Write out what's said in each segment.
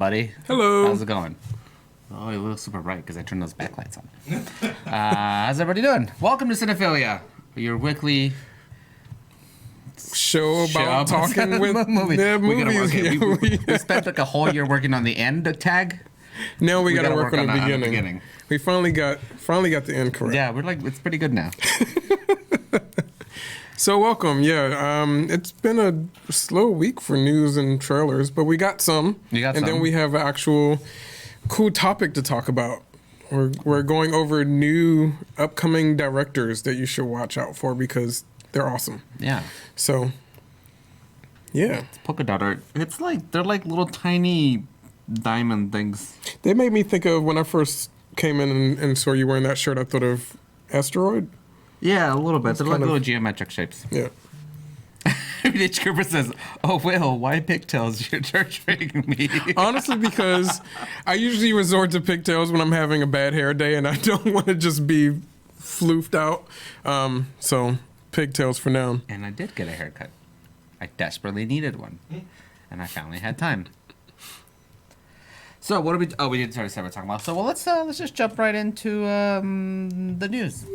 buddy. Hello. How's it going? Oh, you look super bright because I turned those backlights on. How's everybody doing? Welcome to Cinephilia, your weekly show about talking with movies. We spent like a whole year working on the end tag. Now we gotta work on the beginning. We finally got the end correct. Yeah, we're like, it's pretty good now. So welcome. Yeah, it's been a slow week for news and trailers, but we got some. Then we have an actual cool topic to talk about. We're going over new upcoming directors that you should watch out for because they're awesome. Yeah. So, yeah. It's polka dot art. It's like, they're like little tiny diamond things. They made me think of when I first came in and saw you wearing that shirt, I thought of Asteroid. Yeah, a little bit. They're like little geometric shapes. Yeah. H. Cooper says, "Oh, Will, why pigtails? You're torturing me." Honestly, because I usually resort to pigtails when I'm having a bad hair day and I don't want to just be floofed out. So pigtails for now. And I did get a haircut. I desperately needed one. And I finally had time. So what do we... Oh, we didn't start talking about. So, well, let's just jump right into the news.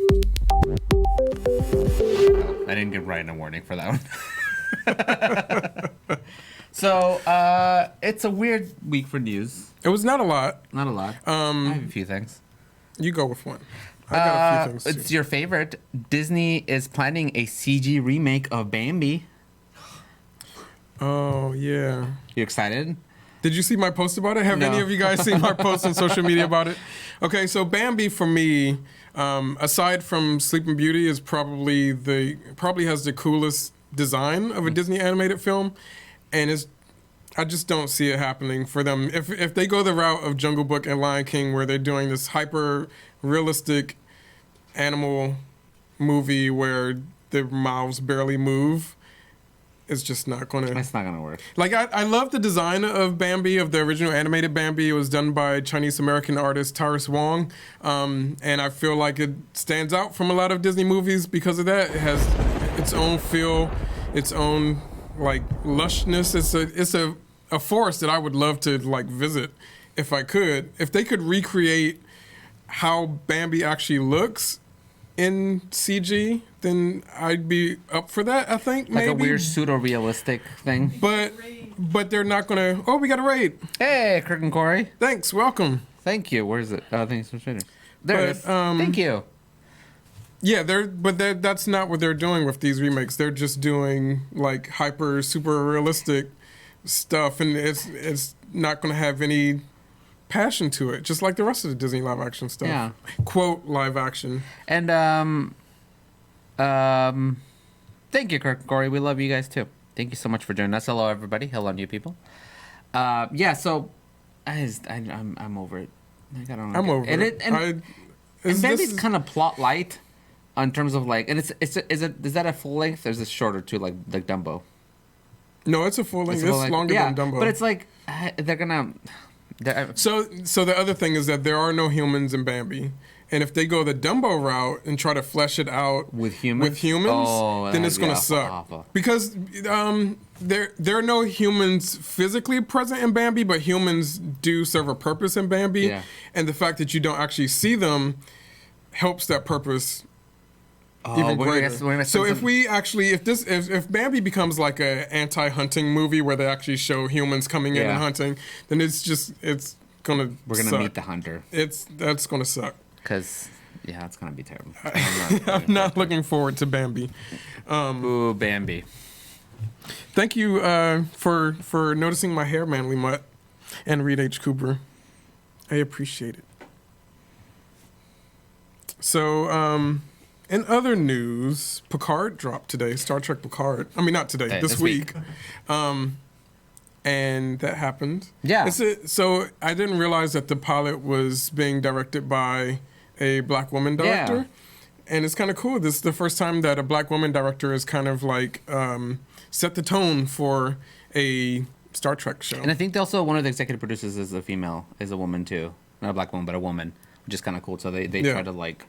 I didn't give Ryan a warning for that one. So, it's a weird week for news. It was not a lot. Not a lot. I have a few things. You go with one. I got a few things, too. It's your favorite. Disney is planning a CG remake of Bambi. Oh, yeah. You excited? Did you see my post about it? Have any of you guys seen my post on social media about it? Okay, so Bambi for me, aside from Sleeping Beauty, is probably has the coolest design of a Disney animated film, and I just don't see it happening for them. If they go the route of Jungle Book and Lion King, where they're doing this hyper realistic animal movie where their mouths barely move, it's just not gonna. It's not gonna work. Like I love the design of Bambi, of the original animated Bambi. It was done by Chinese American artist Tyrus Wong, and I feel like it stands out from a lot of Disney movies because of that. It has its own feel, its own like lushness. It's a forest that I would love to like visit if I could. If they could recreate how Bambi actually looks in CG, then I'd be up for that, I think, like maybe. a weird pseudo-realistic thing. But they're not going to... Oh, we got a raid. Hey, Kirk and Corey. Thanks, welcome. Thank you. Where is it? Oh, thanks for sharing. There it is. Thank you. Yeah, that's not what they're doing with these remakes. They're just doing, like, super realistic stuff, and it's not going to have any passion to it, just like the rest of the Disney live action stuff. Yeah. Quote, live action. And, thank you, Kirk and Corey. We love you guys, too. Thank you so much for joining us. Hello, everybody. Hello, new people. Yeah, so I'm over it. Like, I don't know. I'm over it. And Bambi's kind of plot light in terms of, like, and is that a full length or is it shorter, too, like Dumbo? No, it's a full length. It's longer than Dumbo. But it's like, they're going to... So the other thing is that there are no humans in Bambi, and if they go the Dumbo route and try to flesh it out with humans, then it's gonna suck. Awful. Because there are no humans physically present in Bambi, but humans do serve a purpose in Bambi, and the fact that you don't actually see them helps that purpose even greater. So if Bambi becomes like a anti-hunting movie where they actually show humans coming in and hunting, then we're gonna meet the hunter. That's gonna suck. Because it's gonna be terrible. I'm not looking forward to Bambi. Ooh, Bambi. Thank you for noticing my hair, Manly Mutt, and Reed H. Cooper. I appreciate it. So. In other news, Picard dropped today. Star Trek Picard. I mean, not today. This week. And that happened. Yeah. So I didn't realize that the pilot was being directed by a black woman director. Yeah. And it's kind of cool. This is the first time that a black woman director has kind of like set the tone for a Star Trek show. And I think also one of the executive producers is a woman too. Not a black woman, but a woman, which is kind of cool. So they try to like...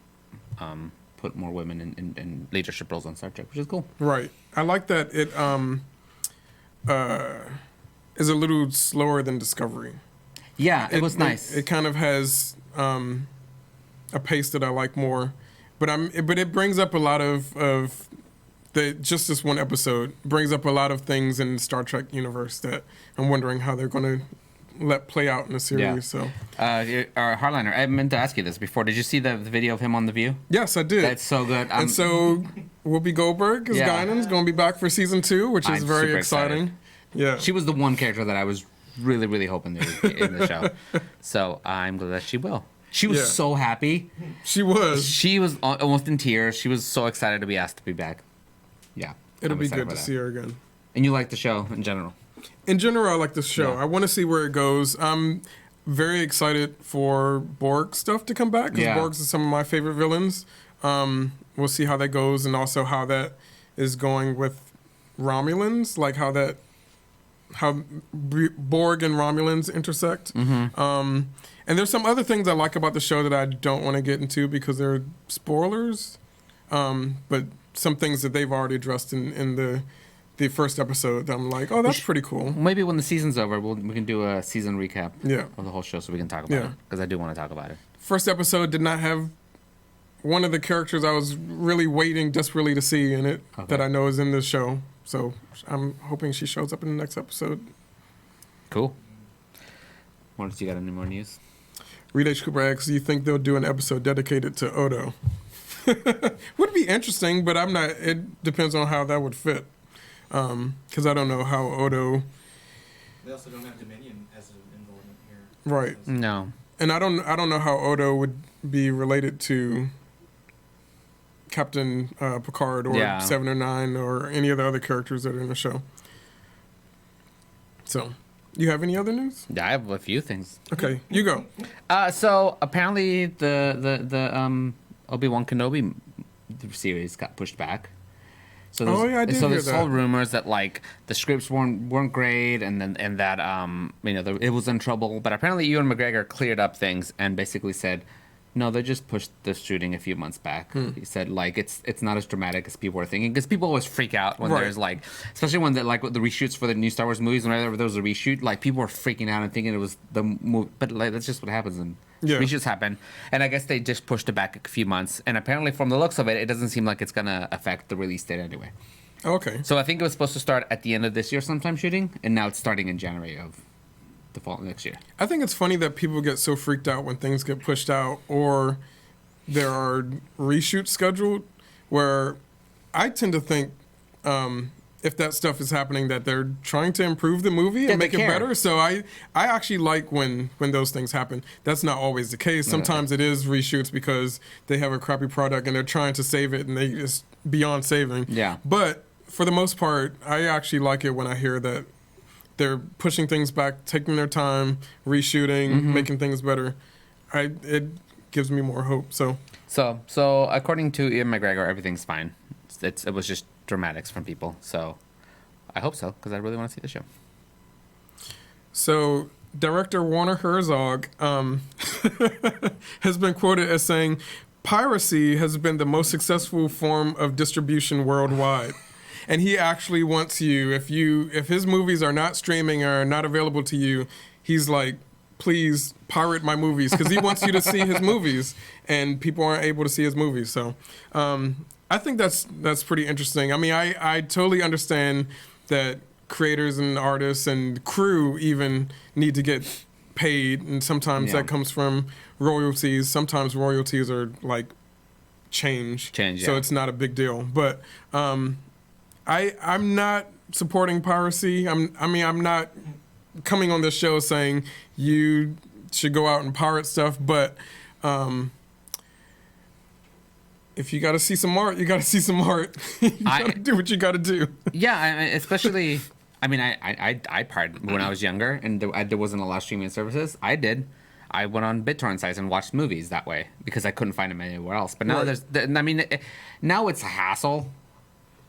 put more women in leadership roles on Star Trek, which is cool. Right. I like that it is a little slower than Discovery. Yeah, it was nice. It kind of has a pace that I like more, but it brings up a lot of just this one episode brings up a lot of things in the Star Trek universe that I'm wondering how they're going to let play out in the series. Yeah. So, Hardliner, I meant to ask you this before. Did you see the video of him on The View? Yes, I did. That's so good. And so Whoopi Goldberg as Guinan's going to be back for season 2, which is very exciting. Yeah, she was the one character that I was really, really hoping they would be in the show. So I'm glad that she will. She was so happy. She was. She was almost in tears. She was so excited to be asked to be back. Yeah, it'll be good to see her again. And you like the show in general? In general, I like the show. Yeah. I want to see where it goes. I'm very excited for Borg stuff to come back because Borgs are some of my favorite villains. We'll see how that goes and also how that is going with Romulans, like how Borg and Romulans intersect. Mm-hmm. And there's some other things I like about the show that I don't want to get into because they're spoilers. But some things that they've already addressed in the first episode, I'm like, oh, that's pretty cool. Maybe when the season's over, we can do a season recap of the whole show so we can talk about it, because I do want to talk about it. First episode did not have one of the characters I was really waiting desperately to see in it that I know is in this show. So I'm hoping she shows up in the next episode. Cool. What else you got? Any more news? Reed H. Cooper asks, do you think they'll do an episode dedicated to Odo? Would be interesting, but I'm not. It depends on how that would fit. Because I don't know how Odo. They also don't have Dominion as an involvement here. Right. No. And I don't know how Odo would be related to Captain Picard or 7 or 9 or any of the other characters that are in the show. So, you have any other news? Yeah, I have a few things. Okay, you go. So apparently the Obi-Wan Kenobi series got pushed back. So there's whole rumors that like the scripts weren't great, and that it was in trouble. But apparently Ewan McGregor cleared up things and basically said, no, they just pushed the shooting a few months back. He said like it's not as dramatic as people were thinking, because people always freak out when there's like, especially when the reshoots for the new Star Wars movies. Whenever there was a reshoot, like people were freaking out and thinking it was the movie, but like that's just what happens and. Yeah. Reshoots happen, and I guess they just pushed it back a few months. And apparently, from the looks of it, it doesn't seem like it's gonna affect the release date anyway. Okay. So I think it was supposed to start at the end of this year sometime shooting, and now it's starting in January of the fall next year. I think it's funny that people get so freaked out when things get pushed out or there are reshoots scheduled, where I tend to think if that stuff is happening that they're trying to improve the movie and make it better. So I actually like when those things happen. That's not always the case. Sometimes it is reshoots because they have a crappy product and they're trying to save it and they just beyond saving. Yeah. But for the most part, I actually like it when I hear that they're pushing things back, taking their time, reshooting, making things better. It gives me more hope. So according to Ian McGregor, everything's fine. It was just dramatics from people. So I hope so, because I really want to see the show. So director Werner Herzog has been quoted as saying, piracy has been the most successful form of distribution worldwide. And he actually wants you, if his movies are not streaming or not available to you, he's like, please pirate my movies, because he wants you to see his movies, and people aren't able to see his movies. So I think that's pretty interesting. I mean, I totally understand that creators and artists and crew even need to get paid, and sometimes that comes from royalties. Sometimes royalties are like change, so it's not a big deal. But I'm not supporting piracy. I'm not coming on this show saying you should go out and pirate stuff, but if you got to see some art, you got to see some art. You got to do what you got to do. Yeah, especially. I mean, I pirated when I was younger, and there wasn't a lot of streaming services. I did. I went on BitTorrent sites and watched movies that way because I couldn't find them anywhere else. But now now it's a hassle.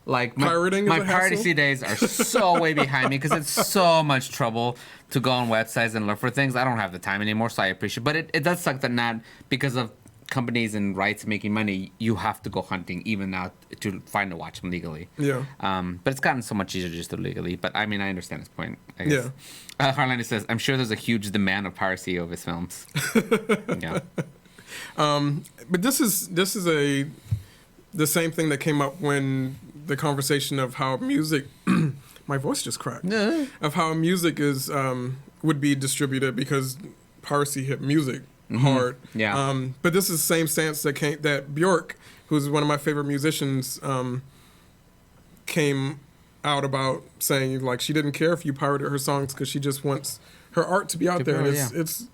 Like my piracy days are so way behind me because it's so much trouble to go on websites and look for things. I don't have the time anymore, so I appreciate it. But it does suck that not because of companies and rights making money, you have to go hunting even now to find a watch them legally. Yeah. But it's gotten so much easier just to legally. But I mean, I understand his point. I guess. Yeah. Harlina says, "I'm sure there's a huge demand of piracy of his films." Yeah. But this is the same thing that came up when the conversation of how music. My voice just cracked. Of how music is would be distributed because piracy hit music hard. Yeah. But this is the same stance that Bjork, who's one of my favorite musicians, came out about, saying like she didn't care if you pirated her songs because she just wants her art to be out there. And it's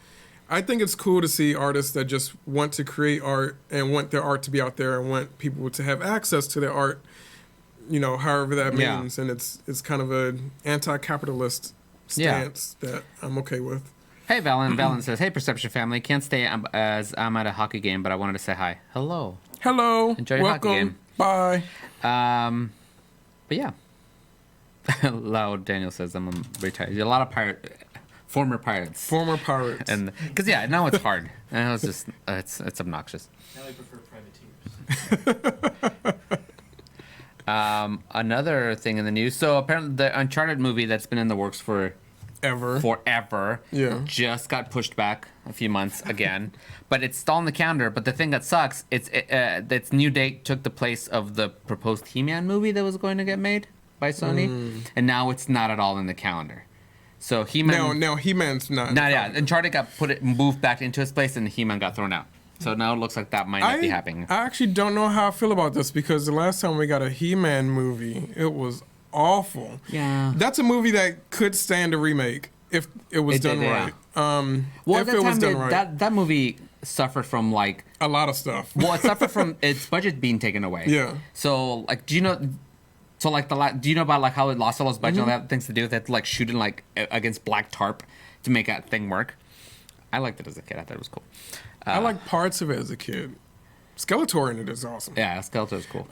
I think it's cool to see artists that just want to create art and want their art to be out there and want people to have access to their art. However that means, and it's kind of an anti-capitalist stance that I'm okay with. Hey, Valen. Valen says, "Hey, Perception family, can't stay as I'm at a hockey game, but I wanted to say hi. Hello. Enjoy your hockey game. Bye. But yeah." Loud Daniel says, "I'm retired." A lot of former pirates, and because now it's hard, and it's just it's obnoxious. Now I prefer privateers. Another thing in the news. So apparently the Uncharted movie that's been in the works forever just got pushed back a few months again. But it's still on the calendar. But the thing that sucks, its new date took the place of the proposed He-Man movie that was going to get made by Sony. And now it's not at all in the calendar. So He-Man... No, He-Man's not. Uncharted got moved back into its place and He-Man got thrown out. So now it looks like that might not be happening. I actually don't know how I feel about this because the last time we got a He-Man movie, it was awful. Yeah. That's a movie that could stand a remake if it was done right. If it was done right. That movie suffered from like... a lot of stuff. Well, it suffered from its budget being taken away. Yeah. So, like, do you know... So, like, do you know about, like, how it lost all those budget and all that things to do with it? Like, shooting, like, against black tarp to make that thing work? I liked it as a kid. I thought it was cool. I like parts of it as a kid. Skeletor in it is awesome. Yeah, Skeletor is cool.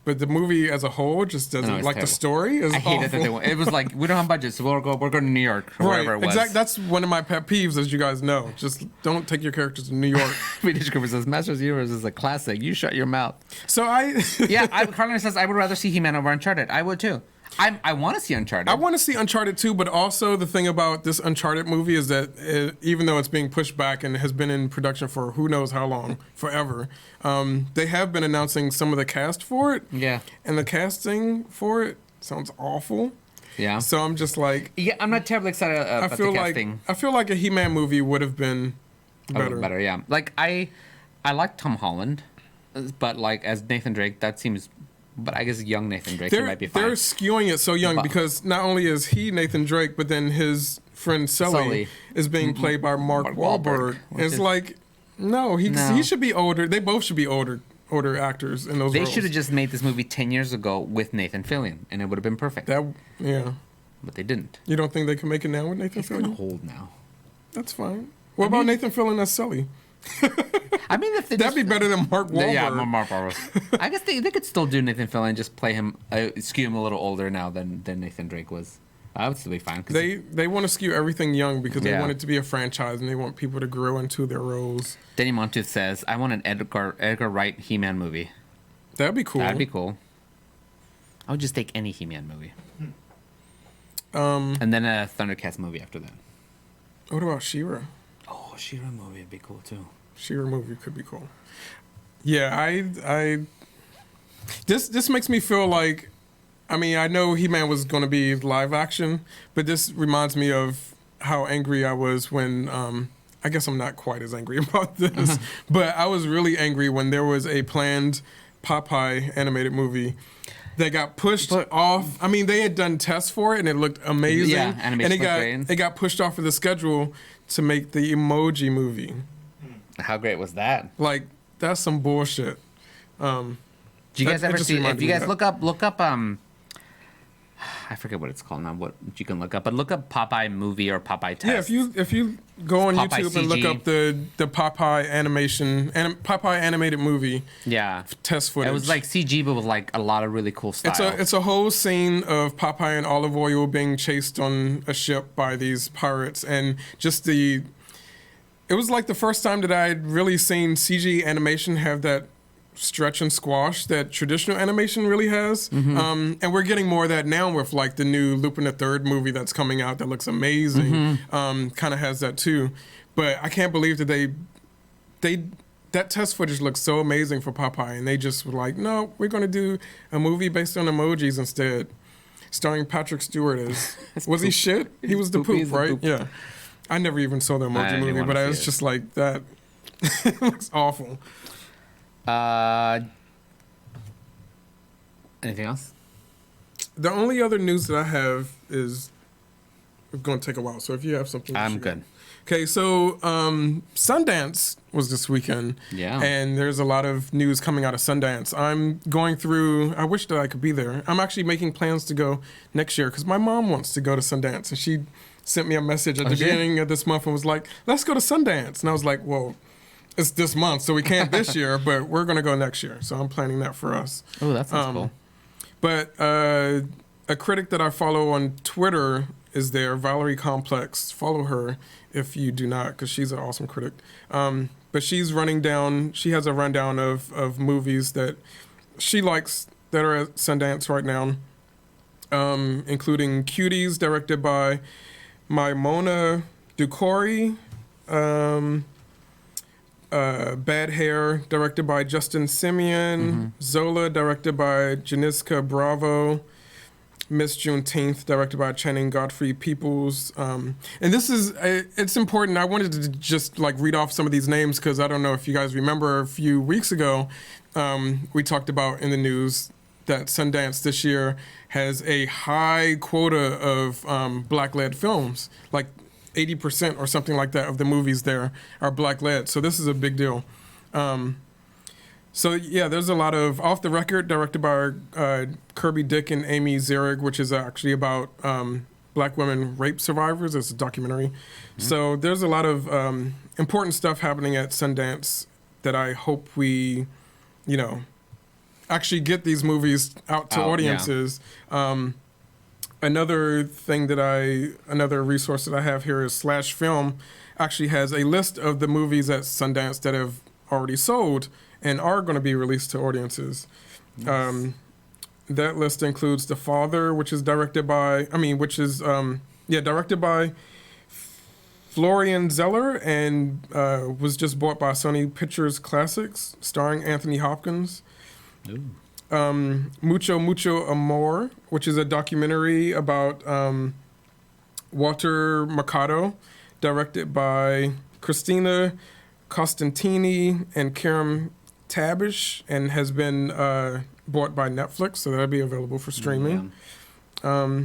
But the movie as a whole just doesn't like terrible. The story is awful. I hated that it was like, we don't have budget, so we're going to New York or wherever it was. Exactly. That's one of my pet peeves, as you guys know. Just don't take your characters to New York. Vintage Cooper says, Masters of the Universe is a classic. You shut your mouth. So Carlin says, I would rather see He-Man over Uncharted. I would too. I want to see Uncharted. I want to see Uncharted too, but also the thing about this Uncharted movie is that even though it's being pushed back and has been in production for who knows how long, forever, they have been announcing some of the cast for it. Yeah. And the casting for it sounds awful. Yeah. So I'm just like... Yeah, I'm not terribly excited about the casting. I feel like a He-Man movie would have been better. Better, yeah. Like, I like Tom Holland, but like as Nathan Drake, that seems... But I guess young Nathan Drake might be fine. They're skewing it so young because not only is he Nathan Drake, but then his friend Sully is being played by Mark Wahlberg. It's like, no, he should be older. They both should be older actors in those roles. They should have just made this movie 10 years ago with Nathan Fillion, and it would have been perfect. But they didn't. You don't think they can make it now with Nathan Fillion? He's kind of old now. That's fine. What about Nathan Fillion as Sully? I mean, if that'd be better than Mark Wahlberg. Yeah, Mark Wahlberg. I guess they could still do Nathan Fillion, just play him, skew him a little older now than Nathan Drake was. I would still be fine. They want to skew everything young because they want it to be a franchise and they want people to grow into their roles. Denny Montuth says, "I want an Edgar Wright He-Man movie." That'd be cool. I would just take any He-Man movie. And then a Thundercats movie after that. What about She-Ra? Oh, She-Ra movie would be cool too. She-Ra movie could be cool. Yeah, this makes me feel like, I mean, I know He-Man was going to be live action, but this reminds me of how angry I was when, I guess I'm not quite as angry about this, but I was really angry when there was a planned Popeye animated movie that got pushed off. I mean, they had done tests for it and it looked amazing. Yeah, animation and it got pushed off of the schedule to make the Emoji movie. How great was that? Like, that's some bullshit. Do you guys ever see? If you guys look up, I forget what it's called now. What you can look up, but look up Popeye movie or Popeye test. Yeah, if you go on YouTube and look up the Popeye Popeye animated movie. Yeah. Test footage. It was like CG, but with like a lot of really cool style. It's a whole scene of Popeye and Olive Oyl being chased on a ship by these pirates, and just the it was like the first time that I had really seen CG animation have that stretch and squash that traditional animation really has. And we're getting more of that now with like the new Lupin the Third movie that's coming out that looks amazing. Kind of has that too. But I can't believe that that test footage looks so amazing for Popeye, and they just were like, no, we're going to do a movie based on emojis instead, starring Patrick Stewart as was he shit? He was the poop, right? Poop. Yeah. I never even saw the emoji movie, but I was just like, that it looks awful. Anything else? The only other news that I have is it's going to take a while. So if you have something, I'm good. Okay, so Sundance was this weekend. Yeah. And there's a lot of news coming out of Sundance. I'm going through, I wish that I could be there. I'm actually making plans to go next year because my mom wants to go to Sundance. And she sent me a message at the beginning of this month and was like, let's go to Sundance. And I was like, well, it's this month, so we can't this year, but we're going to go next year. So I'm planning that for us. Oh, that sounds cool. But a critic that I follow on Twitter is there, Valerie Complex. Follow her if you do not, because she's an awesome critic. But she has a rundown of movies that she likes that are at Sundance right now, including Cuties, directed by Maimona Dukori, Bad Hair, directed by Justin Simeon, Zola, directed by Janiska Bravo, Miss Juneteenth, directed by Channing Godfrey Peoples. And this is, it's important. I wanted to just like read off some of these names because I don't know if you guys remember a few weeks ago, we talked about in the news that Sundance this year has a high quota of Black-led films, like 80% or something like that of the movies there are Black-led. So this is a big deal. So yeah, there's a lot of Off the Record, directed by Kirby Dick and Amy Zierig, which is actually about Black women rape survivors. It's a documentary. So there's a lot of important stuff happening at Sundance that I hope we, actually get these movies out to audiences. Yeah. Another resource that I have here is Slash Film actually has a list of the movies at Sundance that have already sold and are going to be released to audiences. Yes. That list includes The Father, which is directed by Florian Zeller and was just bought by Sony Pictures Classics, starring Anthony Hopkins. Ooh. Mucho Mucho Amor, which is a documentary about Walter Mercado, directed by Christina Costantini and Karim Tabish, and has been bought by Netflix, so that'll be available for streaming. Yeah.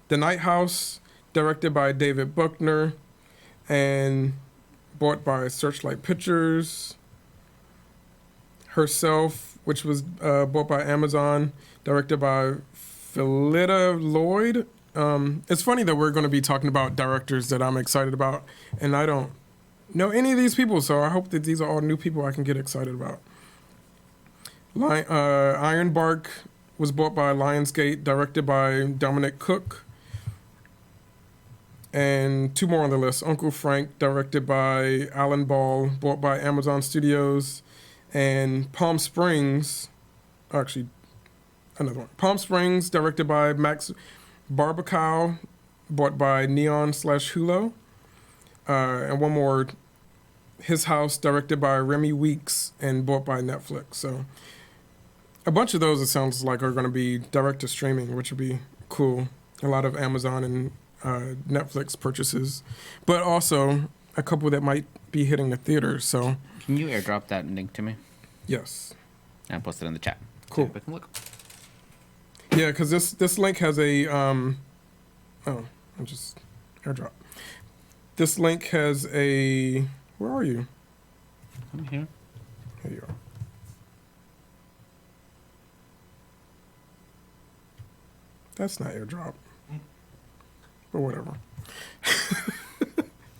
The Night House, directed by David Buckner, and bought by Searchlight Pictures. Herself, which was bought by Amazon, directed by Phillida Lloyd. It's funny that we're going to be talking about directors that I'm excited about, and I don't know any of these people, so I hope that these are all new people I can get excited about. Ironbark was bought by Lionsgate, directed by Dominic Cook. And two more on the list. Uncle Frank, directed by Alan Ball, bought by Amazon Studios. And Palm Springs, actually, another one. Palm Springs, directed by Max Barbacow, bought by Neon/Hulo. And one more, His House, directed by Remy Weeks and bought by Netflix. So a bunch of those, it sounds like, are going to be direct to streaming, which would be cool. A lot of Amazon and Netflix purchases, but also a couple that might be hitting the theaters. So can you airdrop that link to me? Yes. And post it in the chat. Cool. So we can look. Yeah, because this link has a I'll just airdrop. This link has a, where are you? I'm here. Here you are. That's not airdrop. But whatever.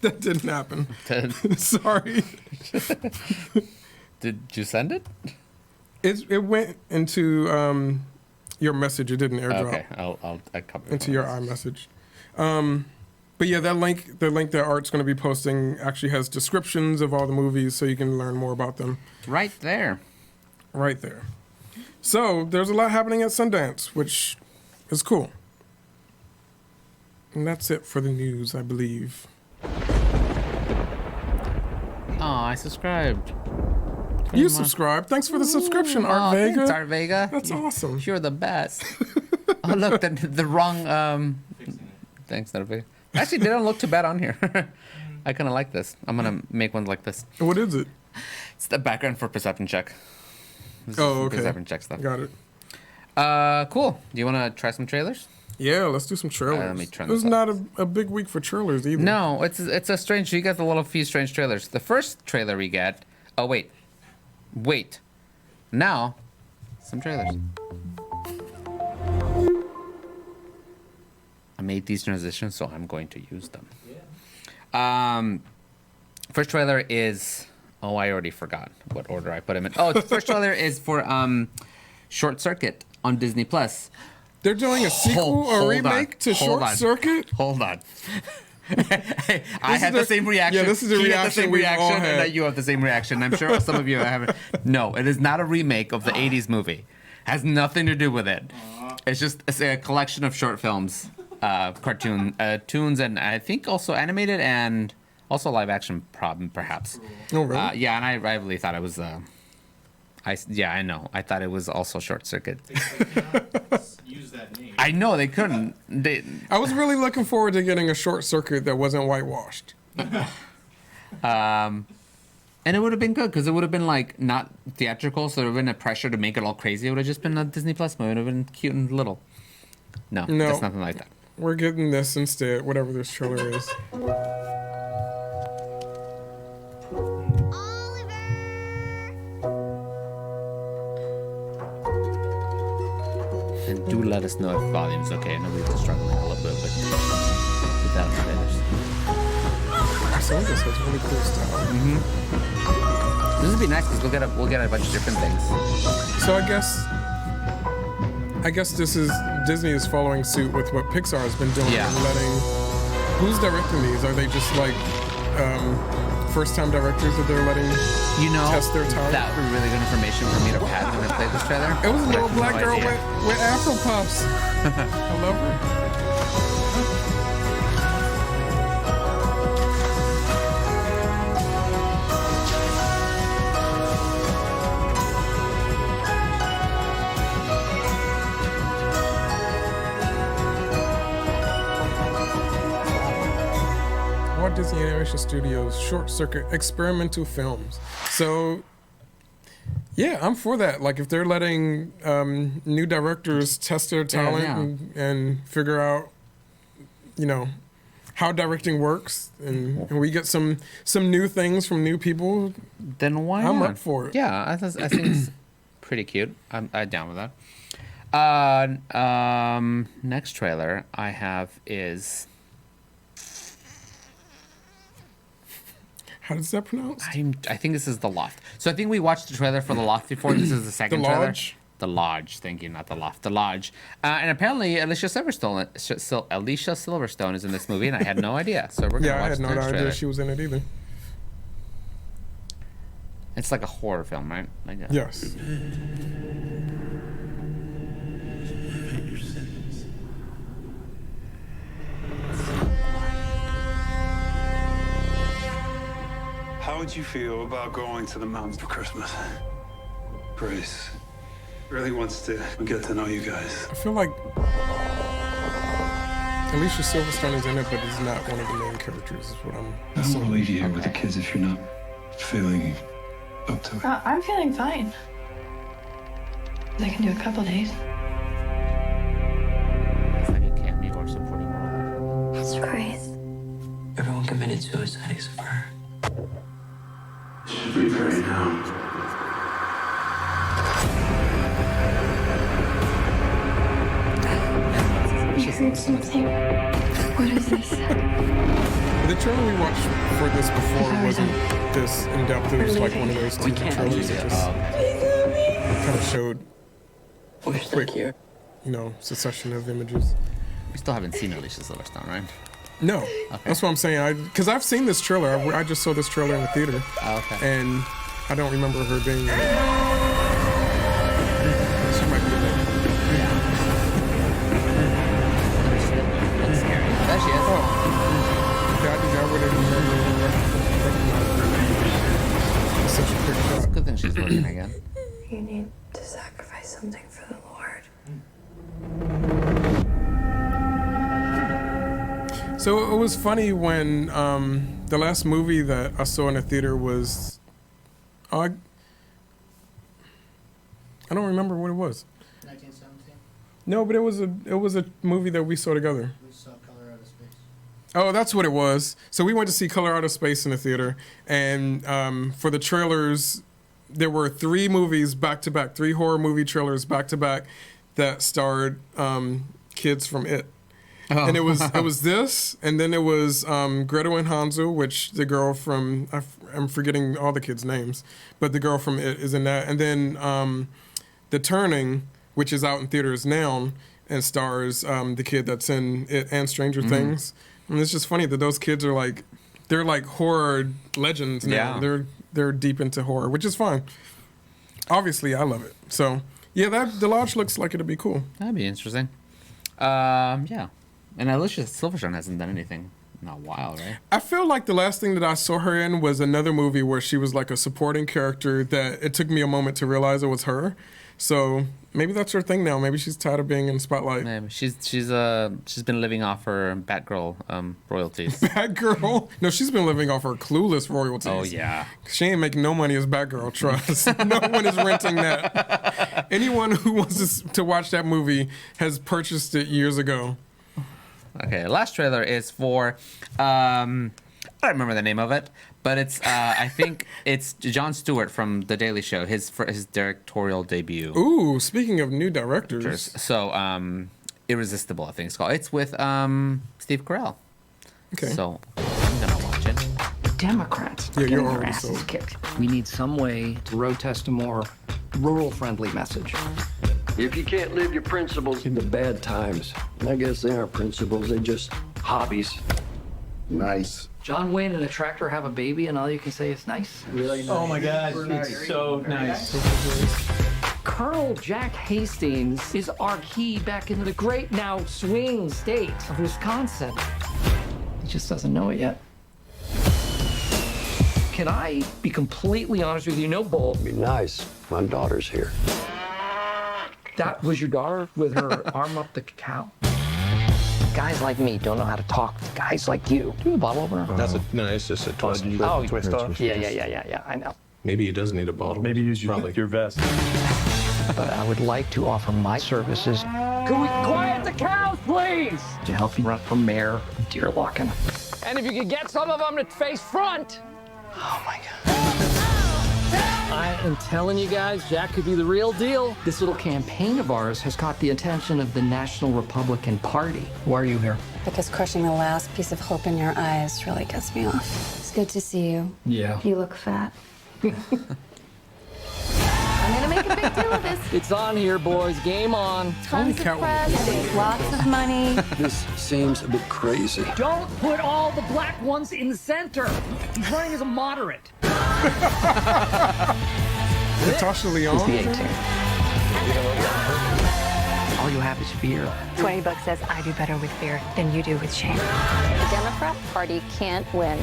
That didn't happen. Sorry. Did you send it? It went into your message. It didn't airdrop. Okay, I'll cover it into your iMessage. But yeah, the link that Art's going to be posting actually has descriptions of all the movies, so you can learn more about them. Right there. Right there. So there's a lot happening at Sundance, which is cool. And that's it for the news, I believe. Oh, I subscribed. You subscribed. Thanks for the subscription, Art Vega. Thanks, Art Vega. That's awesome. You're the best. Oh, look, the wrong... Thanks, Art Vega. Actually, they don't look too bad on here. I kind of like this. I'm going to make one like this. What is it? It's the background for Perception Check. Okay. Perception Check stuff. Got it. Cool. Do you want to try some trailers? Yeah, let's do some trailers. Let me turn this this is up. not a big week for trailers either. No, it's a strange... You got a few strange trailers. The first trailer we get... Oh, wait. Now, some trailers. I made these transitions, so I'm going to use them. Yeah. First trailer is... Oh, I already forgot what order I put them in. Oh, the first trailer is for Short Circuit on Disney+. They're doing a sequel or remake to Short Circuit? Hold on. I had the same reaction. Yeah, this is a reaction we all had. And that you have the same reaction. I'm sure some of you haven't. No, it is not a remake of the 80s movie. Has nothing to do with it. It's a collection of short films, tunes, and I think also animated and also live action, perhaps. Oh, really? Yeah, and I really thought it was. I know. I thought it was also Short Circuit. Use that name. I know they couldn't. I was really looking forward to getting a Short Circuit that wasn't whitewashed. And it would have been good because it would have been like not theatrical, so there would have been a pressure to make it all crazy. It would have just been a Disney Plus movie. It would have been cute and little. No, it's nothing like that. We're getting this instead, whatever this trailer is. And do let us know if volume's okay. I know we've been struggling a little bit, but with that trailers. Some of this has really cool style. Mm-hmm. This would be nice because we'll get a bunch of different things. So I guess this is Disney is following suit with what Pixar has been doing and letting. Who's directing these? Are they just like first-time directors that they're letting test their talent? That would be really good information for me to have when I play this trailer. It was a little black girl with Afro puffs. I love her. Disney Animation Studios Short Circuit experimental films. So yeah, I'm for that. Like if they're letting new directors test their talent and figure out how directing works and we get some new things from new people, then why not? I'm up for it. Yeah, I think it's pretty cute. I'm down with that. Next trailer I have is... How does that pronounce? I think this is The Loft. So I think we watched the trailer for The Loft before. This is the second trailer. Lodge? The Lodge. Thank you, not The Loft. The Lodge. And apparently Alicia Silverstone is in this movie, and I had no idea. So we're gonna watch the next trailer. I had no idea she was in it either. It's like a horror film, right? Yes. How would you feel about going to the mountains for Christmas? Grace really wants to get to know you guys. I feel like Alicia Silverstone is in it, but is not one of the main characters, is what I'm I don't want to leave you here with the kids if you're not feeling up to it. I'm feeling fine. I can do a couple days. It's like a cameo or supporting role. That's Grace. Everyone committed suicide except for her. Should we pray now? I heard something. What is this? The trailer we watched for this before wasn't this in-depth. It was like one of those TV trailers that just kind of showed a quick, succession of images. We still haven't seen Alicia Silverstone, right? No, that's what I'm saying. Because I've seen this trailer. I just saw this trailer in the theater. Oh, okay. And I don't remember her being in it. She might be in it. That's scary. There she is. Oh. Yeah, I wouldn't recognize her. It's such a quick shot. Good thing she's looking again. You need to sacrifice something for the Lord. So it was funny when the last movie that I saw in the theater was, I don't remember what it was. 1917. No, but it was a movie that we saw together. We saw Color Out of Space. Oh, that's what it was. So we went to see Color Out of Space in the theater, and for the trailers, there were 3 movies back to back, 3 horror movie trailers back to back that starred kids from It. Oh. And it was this, and then it was Gretel and Hansel, which the girl from I'm forgetting all the kids' names, but the girl from It is in that, and then The Turning, which is out in theaters now and stars the kid that's in It and Stranger Things. And it's just funny that those kids are like, they're like horror legends now. Yeah. They're deep into horror, which is fine. Obviously, I love it. So yeah, the Lodge looks like it'll be cool. That'd be interesting. Yeah. And Alicia Silverstone hasn't done anything in a while, right? I feel like the last thing that I saw her in was another movie where she was like a supporting character that it took me a moment to realize it was her. So maybe that's her thing now. Maybe she's tired of being in the spotlight. Maybe. She's been living off her Batgirl royalties. Batgirl? No, she's been living off her Clueless royalties. Oh yeah. She ain't making no money as Batgirl. Trust. No one is renting that. Anyone who wants to watch that movie has purchased it years ago. Okay, last trailer is for I don't remember the name of it, but it's I think it's Jon Stewart from The Daily Show, his directorial debut. Ooh, speaking of new directors. So Irresistible, I think it's called. It's with Steve Carell. Okay. So I'm gonna watch it. Democrats are getting their asses kicked. We need some way to road test a more rural-friendly message. If you can't live your principles in the bad times, I guess they aren't principles, they're just hobbies. Nice. John Wayne and a tractor have a baby, and all you can say is nice. Really nice. Oh my God, it's so nice. Colonel Jack Hastings is our key back into the great now swing state of Wisconsin. He just doesn't know it yet. Can I be completely honest with you? No bull. Be nice. My daughter's here. That was your daughter with her arm up the cow? Guys like me don't know how to talk to guys like you. Do you have a bottle opener? It's just a twist. Oh, twist off? Yeah, I know. Maybe he does need a bottle. Maybe use your vest. But I would like to offer my services. Can we quiet the cows, please? To help you run for mayor of Deerlocking. And if you could get some of them to face front. Oh my God. I am telling you guys, Jack could be the real deal. This little campaign of ours has caught the attention of the National Republican Party. Why are you here? Because crushing the last piece of hope in your eyes really gets me off. It's good to see you. Yeah. You look fat. I'm gonna make a big deal of this. It's on here, boys. Game on. Tons of press, lots of money. This seems a bit crazy. Don't put all the black ones in the center. He's running as a moderate. Natasha Lyonne? He's the 18. All you have is fear. $20 says I do better with fear than you do with shame. The Democrat Party can't win.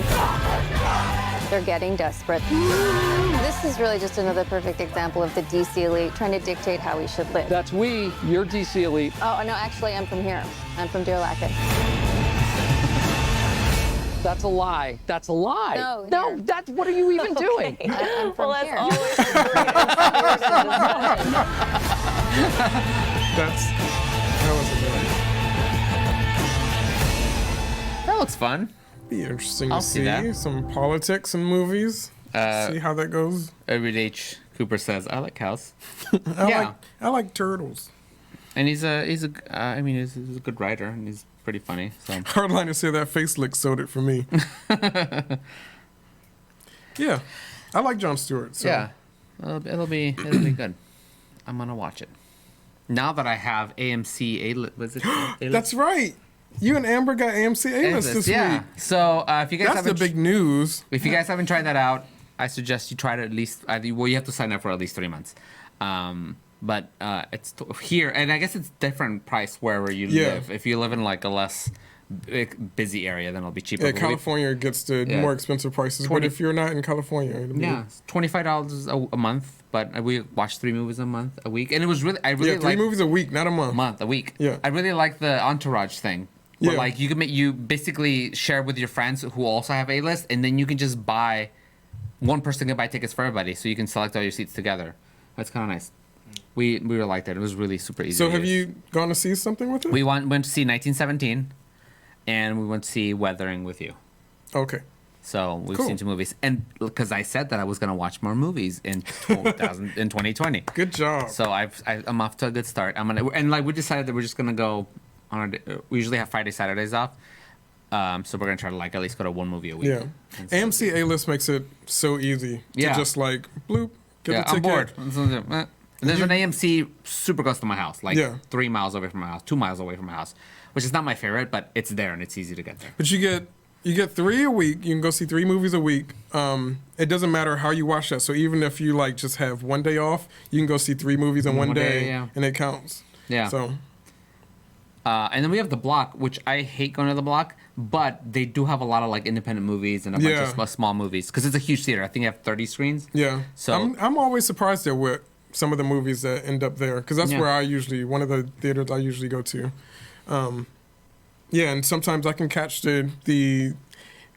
They're getting desperate. This is really just another perfect example of the DC elite trying to dictate how we should live. That's we. You're DC elite. Oh, no, actually, I'm from here. I'm from Deerlocking. That's a lie. That's a lie. No, that's what are you even doing? I'm from here. Always That looks fun. Be interesting I'll to see see that. some politics in movies. See how that goes. Edward H. Cooper says, "I like cows." I like turtles. And he's a good writer, and he's pretty funny. So Hardliner said that face lick sold it for me. Yeah, I like Jon Stewart. So. yeah, it'll be good. I'm gonna watch it now that I have AMC. Was it? A-list? That's right. You and Amber got AMC A-list this week. So if you guys That's the big news. If you guys haven't tried that out, I suggest you try it at least. Well, you have to sign up for at least 3 months. But it's here, and I guess it's different price wherever you live. If you live in like a less busy area, then it'll be cheaper. Yeah, California gets the more expensive prices, but if you're not in California, it's $25 a month. But we watched 3 movies a week, and it was really three movies a week, not a month. A week. Yeah, I really like the Entourage thing. Where like you basically share with your friends who also have A-list, and then you can just buy. One person can buy tickets for everybody, so you can select all your seats together. That's kind of nice. We really liked it. It was really super easy. So have you gone to see something with it? We went to see 1917, and we went to see Weathering with You. Okay. So we've seen 2 movies, and because I said that I was going to watch more movies in 2020. Good job. So I'm off to a good start. We decided that we're just gonna go on. We usually have Friday, Saturdays off. So we're gonna try to at least go to 1 movie a week. Yeah. AMC A-list makes it so easy to just bloop, get the ticket. I'm bored. There's an AMC super close to my house, 3 miles away from my house, 2 miles away from my house, which is not my favorite, but it's there and it's easy to get there. But you get 3 a week. You can go see 3 movies a week. It doesn't matter how you watch that. So even if you just have 1 day off, you can go see 3 movies in one day, and it counts. Yeah. So. And then we have the Block, which I hate going to the Block, but they do have a lot of independent movies and a bunch of small movies because it's a huge theater. I think they have 30 screens. Yeah. So I'm always surprised there with some of the movies that end up there because that's where one of the theaters I usually go to. And sometimes I can catch the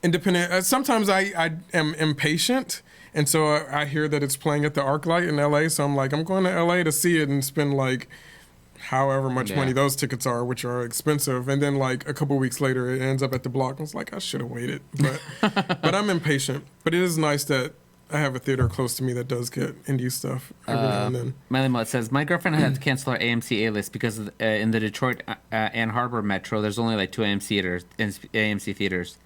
independent. Sometimes I am impatient, and so I hear that it's playing at the ArcLight in LA. So I'm I'm going to LA to see it and spend however much money those tickets are, which are expensive, and then a couple weeks later it ends up at the Block. I was I should have waited, but I'm impatient. But it is nice that I have a theater close to me that does get indie stuff every now and then. Miley says, my girlfriend had to cancel her AMC A-list because in the Detroit Ann Arbor Metro, there's only 2 AMC theaters.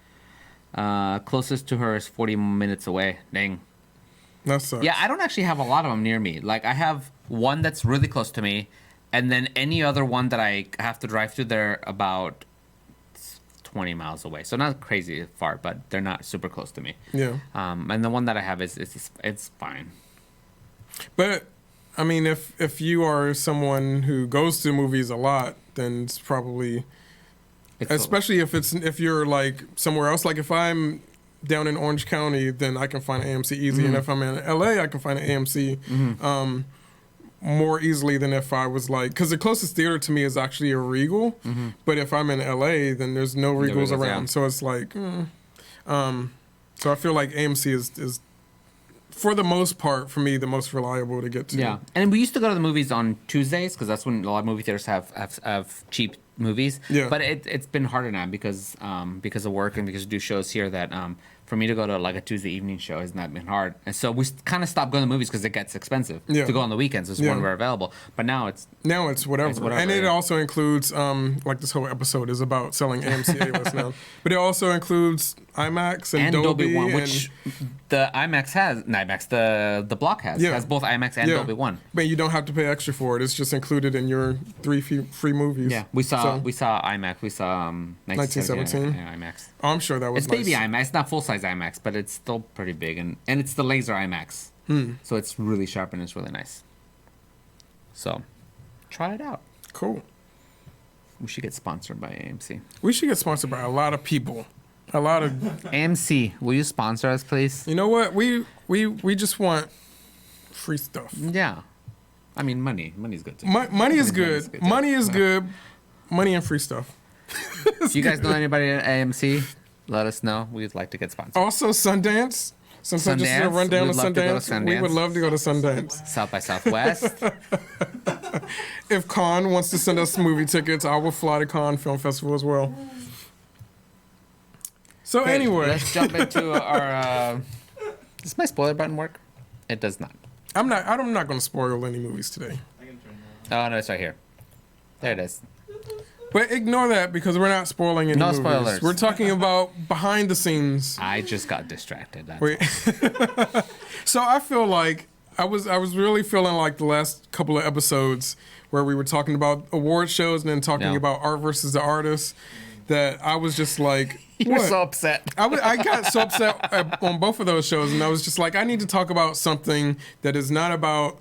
Closest to her is 40 minutes away. Dang. That sucks. Yeah, I don't actually have a lot of them near me. I have one that's really close to me, and then any other one that I have to drive to, they're about 20 miles away. So not crazy far, but they're not super close to me. Yeah. And the one that I have it's fine. But I mean, if you are someone who goes to movies a lot, then it's probably, especially if you're somewhere else. If I'm down in Orange County, then I can find an AMC easy, and if I'm in LA, I can find an AMC. More easily than if I was because the closest theater to me is actually a Regal, but if I'm in LA, then there's no Regals around, so it's so I feel AMC is for the most part for me the most reliable to get to. Yeah, and we used to go to the movies on Tuesdays because that's when a lot of movie theaters have cheap movies. Yeah, but it's been harder now because of work and because we do shows here that for me to go to a Tuesday evening show has not been hard. And so we kind of stopped going to movies because it gets expensive to go on the weekends is when we're available. But now it's whatever. And it also includes, this whole episode is about selling AMC A-list now. But it also includes IMAX and Dolby One, which the IMAX has, the Block has both IMAX and Dolby One. But you don't have to pay extra for it. It's just included in your 3 free movies. Yeah, we saw IMAX. We saw 1917 IMAX. Oh, I'm sure that was It's baby IMAX. It's not full-size IMAX, but it's still pretty big. And it's the laser IMAX. So it's really sharp and it's really nice. So try it out. Cool. We should get sponsored by AMC. We should get sponsored by a lot of people. A lot of AMC, will you sponsor us, please? You know what? We just want free stuff. Yeah. I mean, money's good too. Money is good. Money is good. Money and free stuff. If you guys know anybody at AMC, let us know. We'd like to get sponsored. Also, Sundance. Sometimes just to run down to Sundance. We would love to go to Sundance. South by Southwest. If Cannes wants to send us movie tickets, I will fly to Cannes Film Festival as well. So anyway, let's jump into our. Does my spoiler button work? It does not. I'm not going to spoil any movies today. Oh no, it's right here. There it is. But ignore that because we're not spoiling any movies. No spoilers. We're talking about behind the scenes. I just got distracted. So I feel like I was really feeling like the last couple of episodes where we were talking about award shows and then talking about art versus the artist. that I was just like, You're so upset. I got so upset on both of those shows, and I was just like, I need to talk about something that is not about,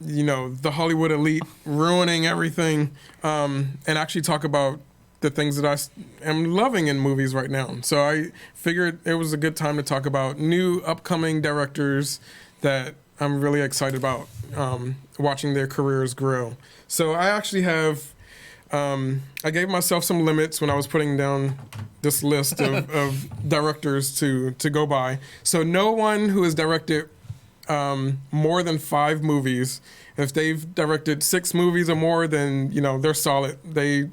the Hollywood elite ruining everything, and actually talk about the things that I am loving in movies right now. So I figured it was a good time to talk about new upcoming directors that I'm really excited about watching their careers grow. So I actually have, I gave myself some limits when I was putting down this list of directors to go by. So no one who has directed more than 5 movies. If they've directed 6 movies or more, then, they're solid. They,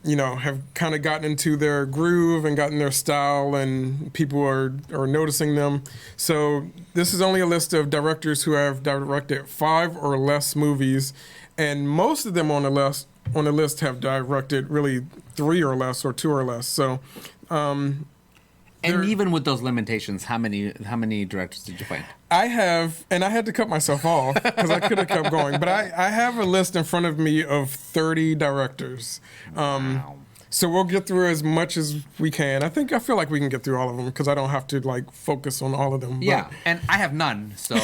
have kind of gotten into their groove and gotten their style, and people are noticing them. So this is only a list of directors who have directed 5 or less movies, and most of them on the list have directed really 3 or less or 2 or less. So, and even with those limitations, how many directors did you find? I have, and I had to cut myself off because I could have kept going, but I have a list in front of me of 30 directors. Wow. So we'll get through as much as we can. I feel like we can get through all of them because I don't have to focus on all of them. Yeah, and I have none, so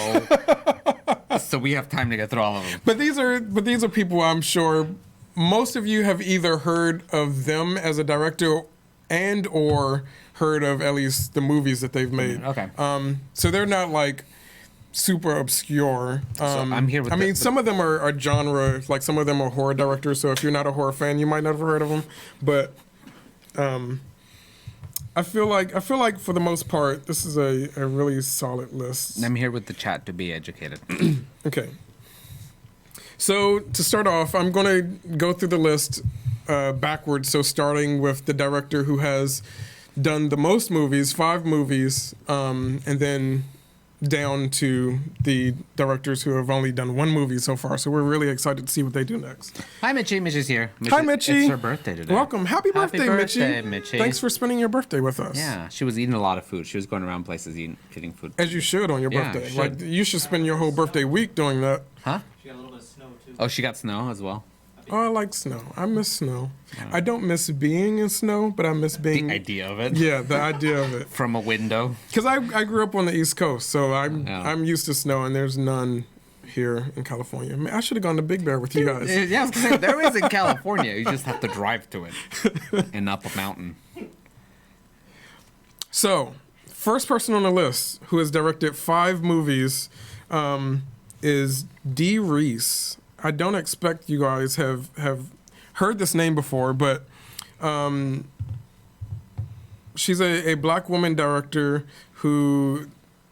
so we have time to get through all of them. But these are people I'm sure most of you have either heard of them as a director and or heard of at least the movies that they've made. Okay. So they're not super obscure. So I'm here with some of them are genre, some of them are horror directors. So if you're not a horror fan, you might not have heard of them. But I feel like for the most part, this is a really solid list. I'm here with the chat to be educated. Okay. So to start off, I'm going to go through the list backwards. So starting with the director who has done the most movies, 5 movies, and then down to the directors who have only done 1 movie so far. So we're really excited to see what they do next. Hi, Mitchie. Mitchie's here. Hi, Mitchie. It's her birthday today. Welcome. Happy birthday, birthday, Mitchie. Mitchie. Thanks for spending your birthday with us. Yeah, she was eating a lot of food. She was going around places eating food. As you should on your Yeah, birthday. You should spend your whole birthday week doing that. Huh? She got a little bit of snow, too. Oh, she got snow as well? Oh, I like snow. I miss snow. I don't miss being in snow, but I miss being... The idea of it? Yeah, the idea of it. From a window? Because I grew up on the East Coast, so I'm used to snow, and there's none here in California. Man, I should have gone to Big Bear with you guys. Yeah, I was going to say, there is in California. You just have to drive to it and up a mountain. So, first person on the list who has directed 5 movies is Dee Reese. I don't expect you guys have heard this name before, but she's a black woman director who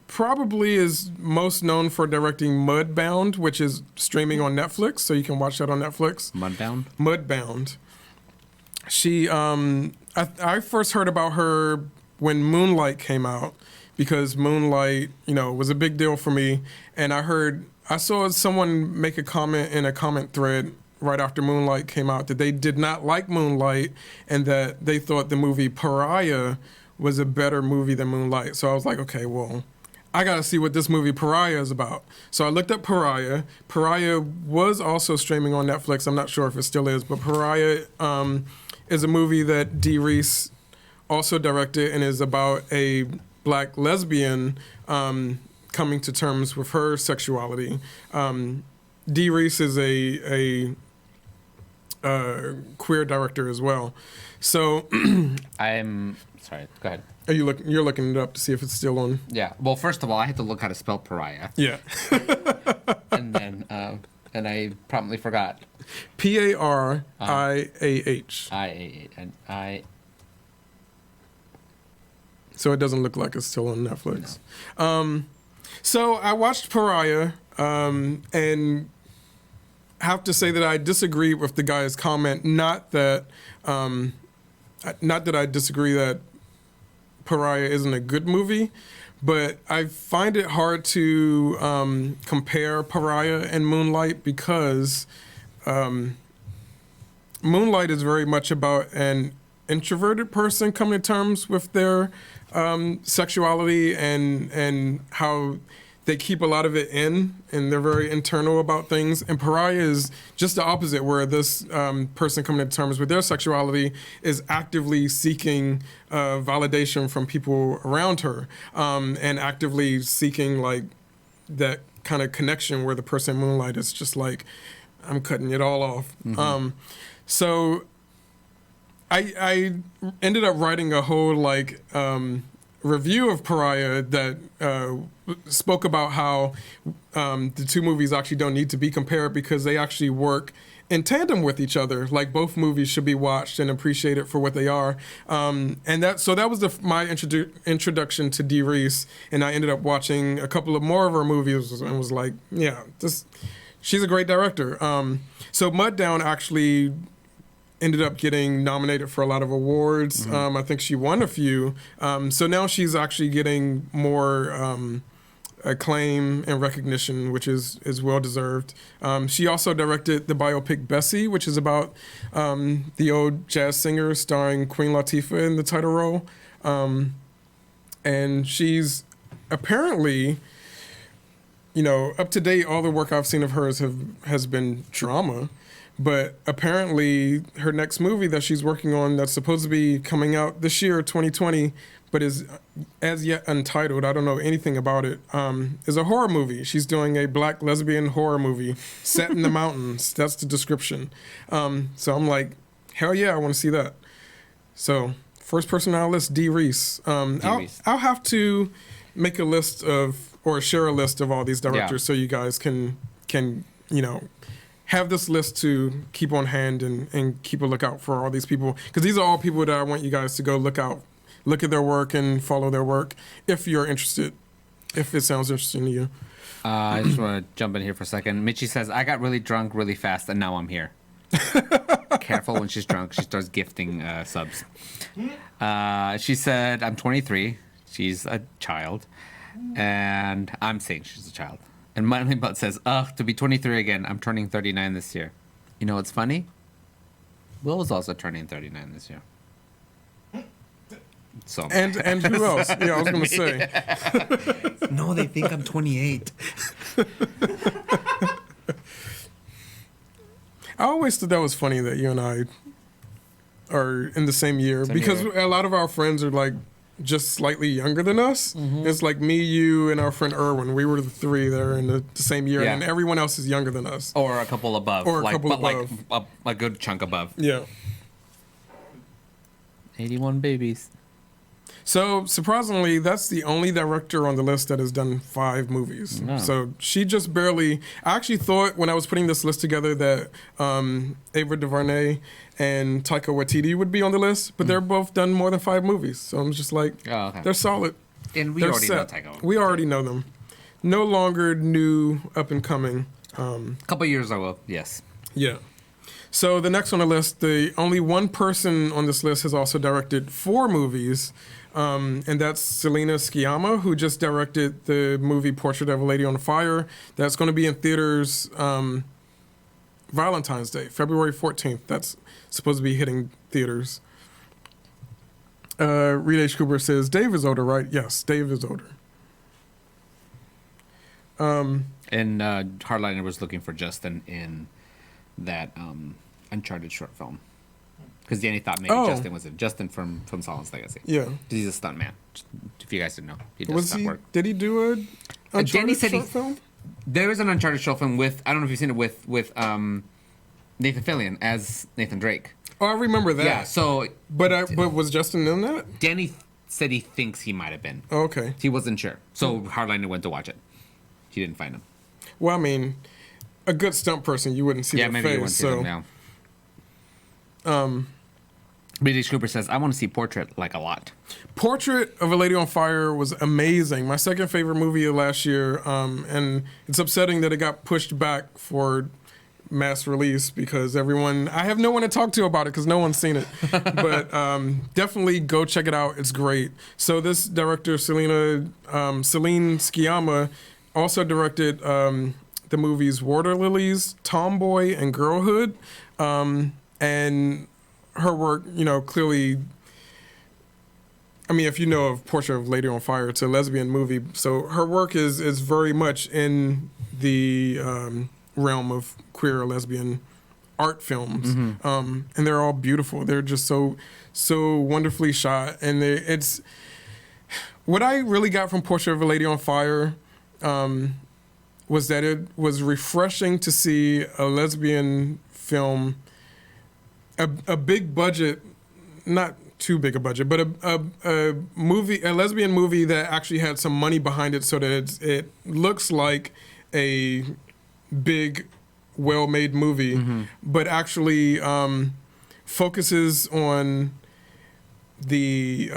probably is most known for directing Mudbound, which is streaming on Netflix, so you can watch that on Netflix. Mudbound? Mudbound. She, I first heard about her when Moonlight came out, because Moonlight, was a big deal for me, and I saw someone make a comment in a comment thread right after Moonlight came out that they did not like Moonlight and that they thought the movie Pariah was a better movie than Moonlight. So I was like, okay, well, I got to see what this movie Pariah is about. So I looked up Pariah. Pariah was also streaming on Netflix. I'm not sure if it still is, but Pariah is a movie that Dee Reese also directed and is about a black lesbian coming to terms with her sexuality. Dee Reese is a queer director as well. So I'm sorry. Go ahead. Are you're looking it up to see if it's still on? Yeah. Well, first of all, I had to look how to spell pariah. Yeah. And then and I promptly forgot. Pariah. So it doesn't look like it's still on Netflix. No. So I watched Pariah, and have to say that I disagree with the guy's comment. Not that I disagree that Pariah isn't a good movie, but I find it hard to compare Pariah and Moonlight because Moonlight is very much about an introverted person coming to terms with their sexuality and how they keep a lot of it in, and they're very internal about things. And Pariah is just the opposite, where this person coming to terms with their sexuality is actively seeking validation from people around her, and actively seeking like that kind of connection where the person in Moonlight is just like, I'm cutting it all off. So I ended up writing a whole like review of Pariah that spoke about how the two movies actually don't need to be compared because they actually work in tandem with each other. Like both movies should be watched and appreciated for what they are. And that was my introduction to Dee Reese, and I ended up watching a couple of more of her movies and was like, yeah, she's a great director. So Muddown actually ended up getting nominated for a lot of awards. I think she won a few. So now she's actually getting more acclaim and recognition, which is well deserved. She also directed the biopic Bessie, which is about the old jazz singer starring Queen Latifah in the title role. And she's apparently, up to date, all the work I've seen of hers has been drama. But apparently her next movie that she's working on that's supposed to be coming out this year, 2020, but is as yet untitled, I don't know anything about it, is a horror movie. She's doing a black lesbian horror movie set in the mountains. That's the description. So I'm like, hell yeah, I want to see that. So first person on our list, Dee Reese. I'll have to make a list or share a list of all these directors so you guys can have this list to keep on hand and keep a lookout for all these people. Because these are all people that I want you guys to go look at their work and follow their work if you're interested, if it sounds interesting to you. I just want to jump in here for a second. Mitchie says, I got really drunk really fast and now I'm here. Careful when she's drunk. She starts gifting subs. She said, I'm 23. She's a child. And I'm saying she's a child. And Money Butt says, to be 23 again. I'm turning 39 this year. You know what's funny? Will was also turning 39 this year. So and who else? Yeah, I was going to say. No, they think I'm 28. I always thought that was funny that you and I are in the same year because a lot of our friends are like just slightly younger than us. It's like me, you, and our friend Erwin. We were the three that are in the same year, and everyone else is younger than us. Or a couple above. Like a good chunk above. Yeah. 81 babies. So, surprisingly, that's the only director on the list that has done 5 movies. No. So, she just barely... I actually thought when I was putting this list together that Ava DuVernay and Taika Waititi would be on the list, but they're both done more than 5 movies. So, I'm just like, they're solid. And we already know Taika. We already know them. No longer new, up-and-coming. A couple years ago, yes. Yeah. So, the next on the list, the only one person on this list has also directed 4 movies. And that's Selena Sciamma, who just directed the movie Portrait of a Lady on Fire. That's going to be in theaters Valentine's Day, February 14th. That's supposed to be hitting theaters. Reed H. Cooper says, Dave is older, right? Yes, Dave is older. And Hardliner was looking for Justin in that Uncharted short film. Because Danny thought maybe Justin was it. Justin from Solon's Legacy. Yeah. Because he's a stunt man. If you guys didn't know. He does stunt work. Did he do a Uncharted short film? There is an Uncharted short film with, I don't know if you've seen it, with Nathan Fillion as Nathan Drake. Oh, I remember that. Yeah, so... But was Justin in that? Danny said he thinks he might have been. Oh, okay. He wasn't sure. So Hardliner went to watch it. He didn't find him. Well, I mean, a good stunt person, you wouldn't see their face. Yeah, maybe you wouldn't see them now. British Cooper says, I want to see Portrait like a lot. Portrait of a Lady on Fire was amazing. My second favorite movie of last year. And it's upsetting that it got pushed back for mass release because I have no one to talk to about it because no one's seen it. But definitely go check it out. It's great. So this director, Celine Sciamma, also directed the movies Water Lilies, Tomboy, and Girlhood. And her work, clearly I mean, if you know of Portrait of a Lady on Fire, it's a lesbian movie. So her work is very much in the realm of queer or lesbian art films. And they're all beautiful. They're just so wonderfully shot. And it's what I really got from Portrait of a Lady on Fire was that it was refreshing to see a lesbian film, a big budget, not too big a budget, but a lesbian movie that actually had some money behind it, so that it looks like a big, well-made movie, but actually focuses on the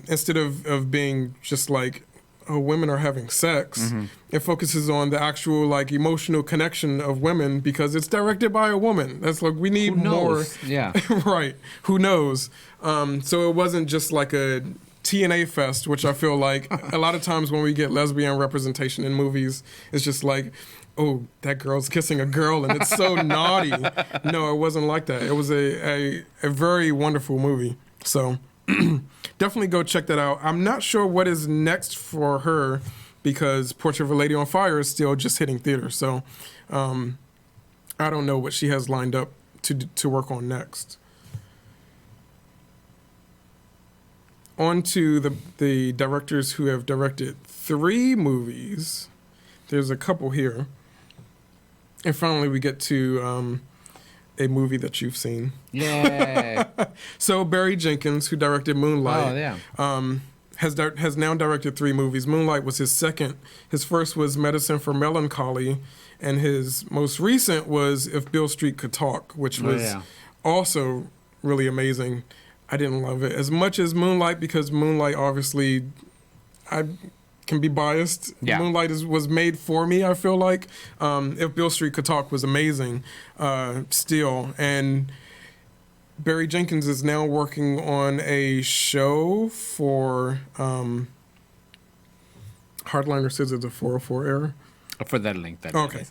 instead of being just like, oh, women are having sex, it focuses on the actual like emotional connection of women, because it's directed by a woman. That's like, we need more. Yeah. Right. Who knows? So it wasn't just like a TNA fest, which I feel like a lot of times when we get lesbian representation in movies, it's just like, oh, that girl's kissing a girl and it's so naughty. No, it wasn't like that. It was a very wonderful movie. So definitely go check that out. I'm not sure what is next for her, because Portrait of a Lady on Fire is still just hitting theaters. So I don't know what she has lined up to work on next. On to the directors who have directed 3 movies. There's a couple here. And finally we get to a movie that you've seen. Yay. So Barry Jenkins, who directed Moonlight, has now directed 3 movies. Moonlight was his second. His first was Medicine for Melancholy, and his most recent was If Beale Street Could Talk, which was also really amazing. I didn't love it as much as Moonlight, because Moonlight, obviously, I can be biased. Yeah. Moonlight was made for me, I feel like. If Beale Street Could Talk was amazing still. And Barry Jenkins is now working on a show for Hardliner says it's a 404 error. For that link. Okay.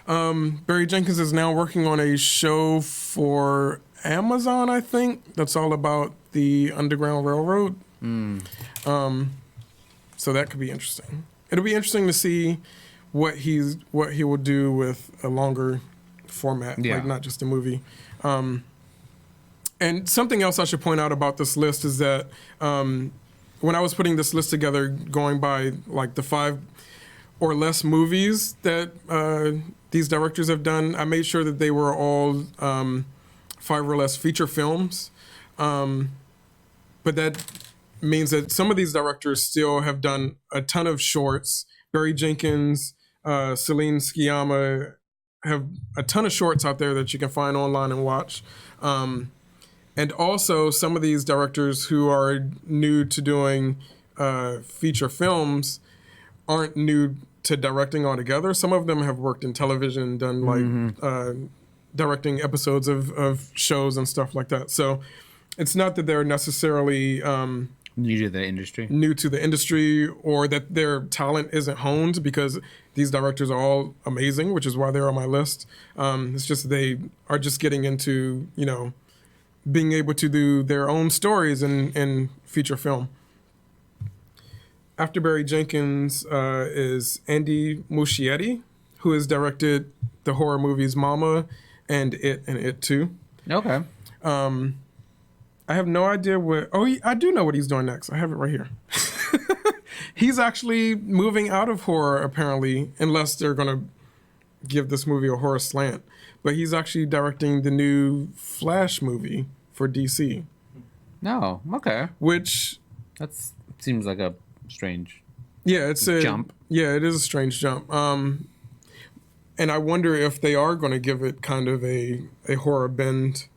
Barry Jenkins is now working on a show for Amazon, I think, that's all about the Underground Railroad. So that could be interesting. It'll be interesting to see what he will do with a longer format, like not just a movie. And something else I should point out about this list is that when I was putting this list together, going by like the 5 or less movies that these directors have done, I made sure that they were all 5 or less feature films. But that means that some of these directors still have done a ton of shorts. Barry Jenkins, Celine Sciamma have a ton of shorts out there that you can find online and watch. And also some of these directors who are new to doing feature films aren't new to directing altogether. Some of them have worked in television, done like directing episodes of shows and stuff like that. So it's not that they're necessarily new to the industry, or that their talent isn't honed, because these directors are all amazing, which is why they're on my list. It's just they are just getting into, being able to do their own stories in feature film. After Barry Jenkins is Andy Muschietti, who has directed the horror movies Mama and It 2. Okay. I have no idea what... Oh, I do know what he's doing next. I have it right here. He's actually moving out of horror, apparently, unless they're going to give this movie a horror slant. But he's actually directing the new Flash movie for DC. No, okay. Which... That seems like a strange it's a jump. Yeah, it is a strange jump. And I wonder if they are going to give it kind of a horror bend...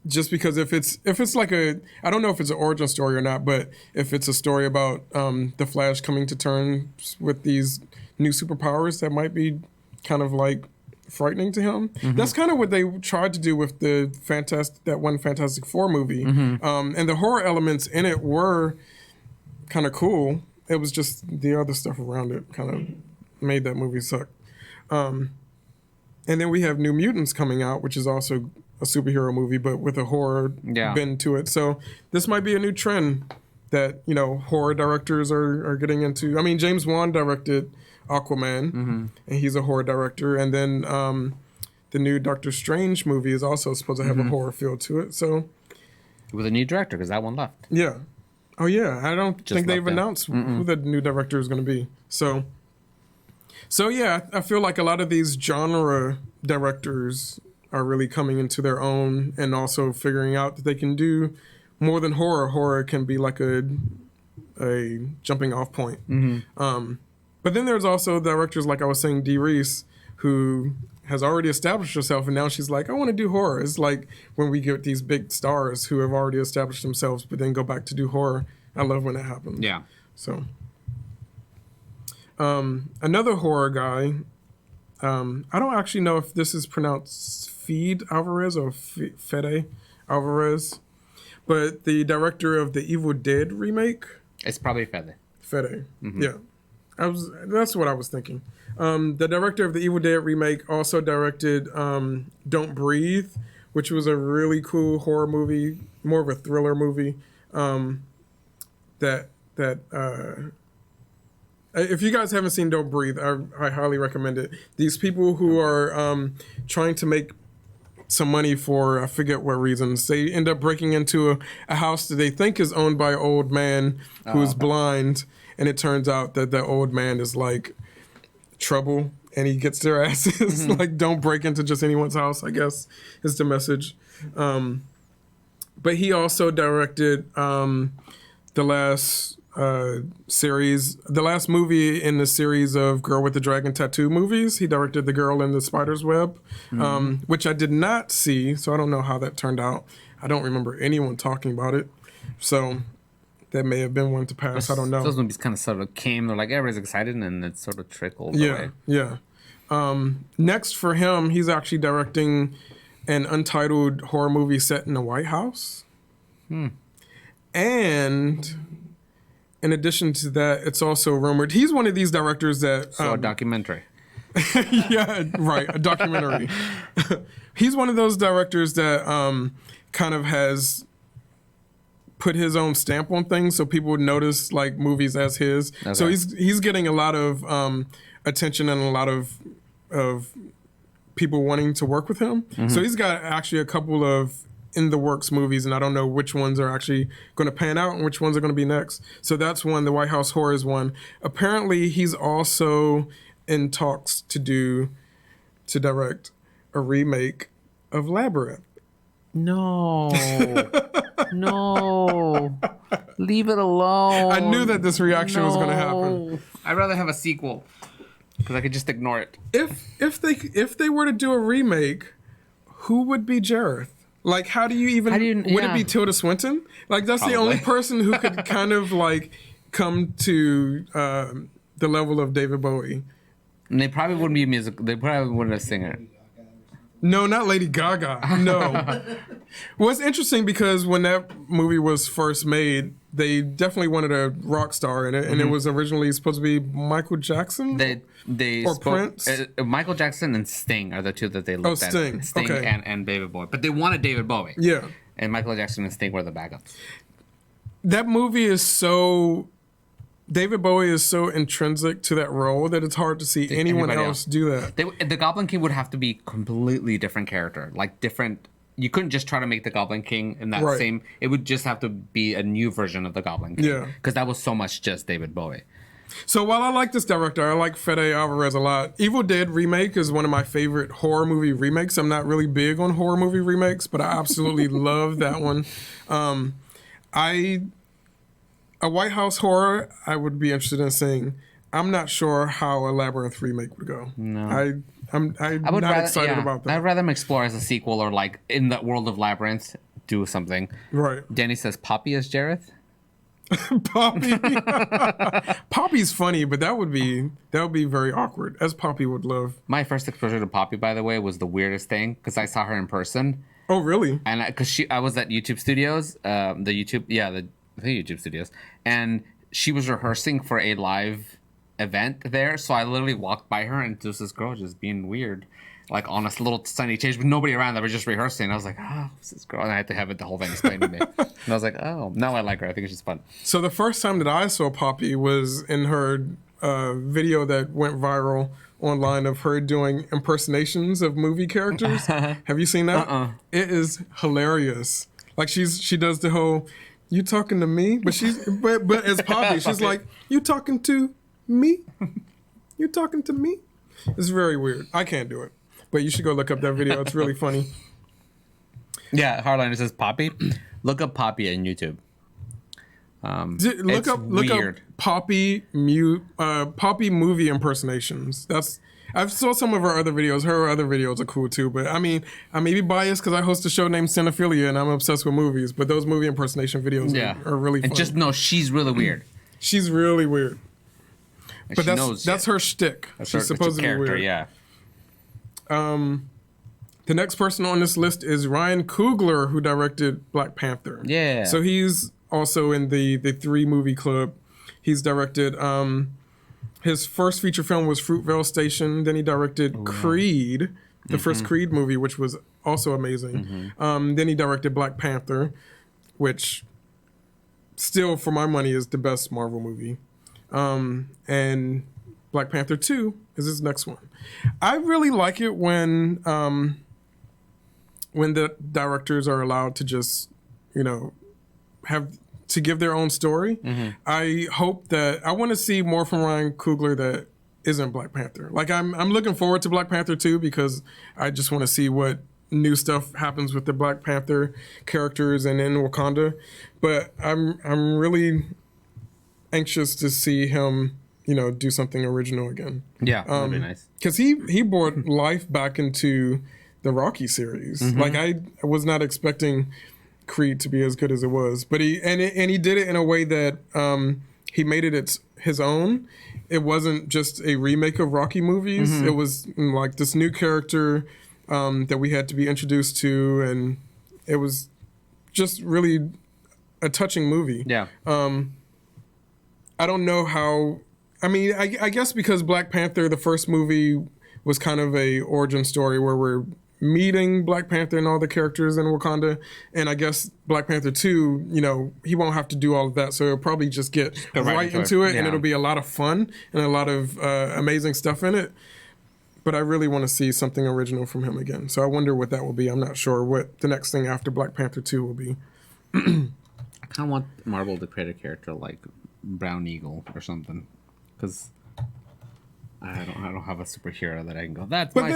just because if it's like I don't know if it's an origin story or not, but if it's a story about the Flash coming to terms with these new superpowers, that might be kind of like frightening to him. That's kind of what they tried to do with that one Fantastic Four movie. And the horror elements in it were kind of cool. It was just the other stuff around it kind of made that movie suck. And then we have New Mutants coming out, which is also a superhero movie, but with a horror bend to it. So this might be a new trend that, you know, horror directors are getting into. I mean, James Wan directed Aquaman, and he's a horror director. And then the new Doctor Strange movie is also supposed to have a horror feel to it. So with a new director, because that one left. Yeah. Oh, yeah. I don't think they've announced who the new director is going to be. So yeah, I feel like a lot of these genre directors are really coming into their own and also figuring out that they can do more than horror. Horror can be like a jumping off point. But then there's also directors like I was saying, Dee Reese, who has already established herself, and now she's like, I want to do horror. It's like when we get these big stars who have already established themselves, but then go back to do horror. I love when that happens. Yeah. So, another horror guy, I don't actually know if this is pronounced Fede Alvarez or Fede Alvarez, but the director of the Evil Dead remake. It's probably Fede. Fede, yeah. That's what I was thinking. The director of the Evil Dead remake also directed Don't Breathe, which was a really cool horror movie, more of a thriller movie. If you guys haven't seen Don't Breathe, I highly recommend it. These people who are trying to make some money for, I forget what reasons, they end up breaking into a house that they think is owned by an old man who's blind, and it turns out that the old man is like trouble, and he gets their asses. Like, don't break into just anyone's house, I guess, is the message. But he also directed the last the last movie in the series of Girl with the Dragon Tattoo movies. He directed The Girl in the Spider's Web, which I did not see, so I don't know how that turned out. I don't remember anyone talking about it, so that may have been one to pass. I don't know. Those movies kind of sort of came, they're like, everybody's excited, and it sort of trickled away. Yeah. Next for him, he's actually directing an untitled horror movie set in the White House. And in addition to that, it's also rumored he's one of these directors that a documentary. Yeah, right, a documentary. He's one of those directors that kind of has put his own stamp on things, so people would notice like movies as his. Okay. So he's getting a lot of attention and a lot of people wanting to work with him. So he's got actually a couple of in the works movies, and I don't know which ones are actually going to pan out and which ones are going to be next. So that's one. The White House Horror is one. Apparently, he's also in talks to direct a remake of Labyrinth. No. No. Leave it alone. I knew that this reaction was going to happen. I'd rather have a sequel because I could just ignore it. If they were to do a remake, who would be Jareth? Like, how do you even... Would it be Tilda Swinton? Like, that's Probably. The only person who could kind of, like, come to the level of David Bowie. And they probably wouldn't be a musical. They probably wouldn't a singer. No, not Lady Gaga. No. Well, it's interesting because when that movie was first made, they definitely wanted a rock star in it, and it was originally supposed to be Michael Jackson Prince. Michael Jackson and Sting are the two that they looked at. Sting. Okay. and David Bowie. But they wanted David Bowie. Yeah. And Michael Jackson and Sting were the backups. That movie is so... David Bowie is so intrinsic to that role that it's hard to see anyone else do that. The Goblin King would have to be completely different character. Like different... You couldn't just try to make the Goblin King in that same... It would just have to be a new version of the Goblin King. Yeah. Because that was so much just David Bowie. So while I like this director, I like Fede Alvarez a lot. Evil Dead remake is one of my favorite horror movie remakes. I'm not really big on horror movie remakes, but I absolutely love that one. A White House Horror, I would be interested in seeing. I'm not sure how a Labyrinth remake would go. No. I'm not excited about that. I'd rather them explore as a sequel or like in the world of Labyrinth, do something. Right. Danny says Poppy as Jareth. Poppy. Poppy's funny, but that would be very awkward, as Poppy would love. My first exposure to Poppy, by the way, was the weirdest thing because I saw her in person. Oh, really? And because I was at YouTube Studios, the YouTube Studios, and she was rehearsing for a live event there. So I literally walked by her, and just this girl just being weird. like on a little tiny stage with nobody around. They were just rehearsing. I was like, oh, who's this girl? And I had to have the whole thing explained to me. And I was like, oh, now I like her. I think she's fun. So the first time that I saw Poppy was in her video that went viral online of her doing impersonations of movie characters. Have you seen that? It is hilarious. Like she does the whole, you talking to me? But but as Poppy, she's like, you talking to me? You talking to me? It's very weird. I can't do it. But you should go look up that video. It's really funny. Yeah, Hardliner says Poppy. Look up Poppy on YouTube. Look up Poppy movie impersonations. I've saw some of her other videos. Her other videos are cool too. But I mean, I may be biased because I host a show named Cinephilia and I'm obsessed with movies. But those movie impersonation videos are really fun. And just know she's really weird. She's really weird. And but that's her shtick. She's supposed to be weird. Yeah. The next person on this list is Ryan Coogler, who directed Black Panther. Yeah. So he's also in the 3-movie club. He's directed his first feature film was Fruitvale Station. Then he directed Creed, the first Creed movie, which was also amazing. Then he directed Black Panther, which still, for my money, is the best Marvel movie. And Black Panther 2 is his next one. I really like it when the directors are allowed to just, have to give their own story. I hope that I want to see more from Ryan Coogler that isn't Black Panther. Like I'm looking forward to Black Panther 2 because I just want to see what new stuff happens with the Black Panther characters and in Wakanda. But I'm really anxious to see him, do something original again. Yeah, that'd be nice. Because he brought life back into the Rocky series. Like I was not expecting Creed to be as good as it was, but he did it in a way that he made it his own. It wasn't just a remake of Rocky movies. It was like this new character that we had to be introduced to, and it was just really a touching movie. Yeah. I don't know how. I mean, I guess because Black Panther, the first movie, was kind of a origin story where we're meeting Black Panther and all the characters in Wakanda, and I guess Black Panther 2, he won't have to do all of that, so he'll probably just get right into it, and it'll be a lot of fun and a lot of amazing stuff in it. But I really want to see something original from him again, so I wonder what that will be. I'm not sure what the next thing after Black Panther 2 will be. I kind of want Marvel to create a character like Brown Eagle or something, because I don't have a superhero that I can go. That's but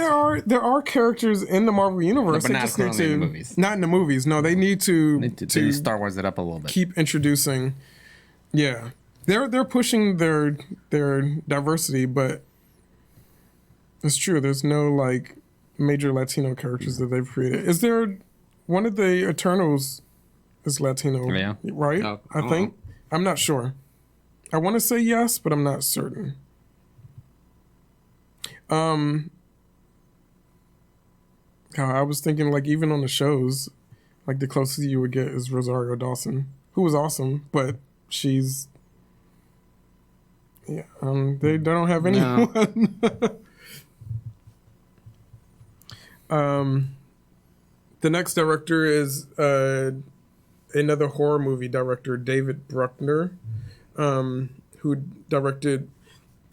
there are characters in the Marvel universe. No, but not currently in the movies. Not in the movies. No, they need to Star Wars it up a little bit. Keep introducing. Yeah, they're pushing their diversity, but it's true. There's no like major Latino characters that they've created. Is there one of the Eternals is Latino? Yeah. Right. I think. I'm not sure. I want to say yes, but I'm not certain. I was thinking like even on the shows, like the closest you would get is Rosario Dawson, who was awesome, but she's they don't have anyone. No. The next director is another horror movie director, David Bruckner, who directed.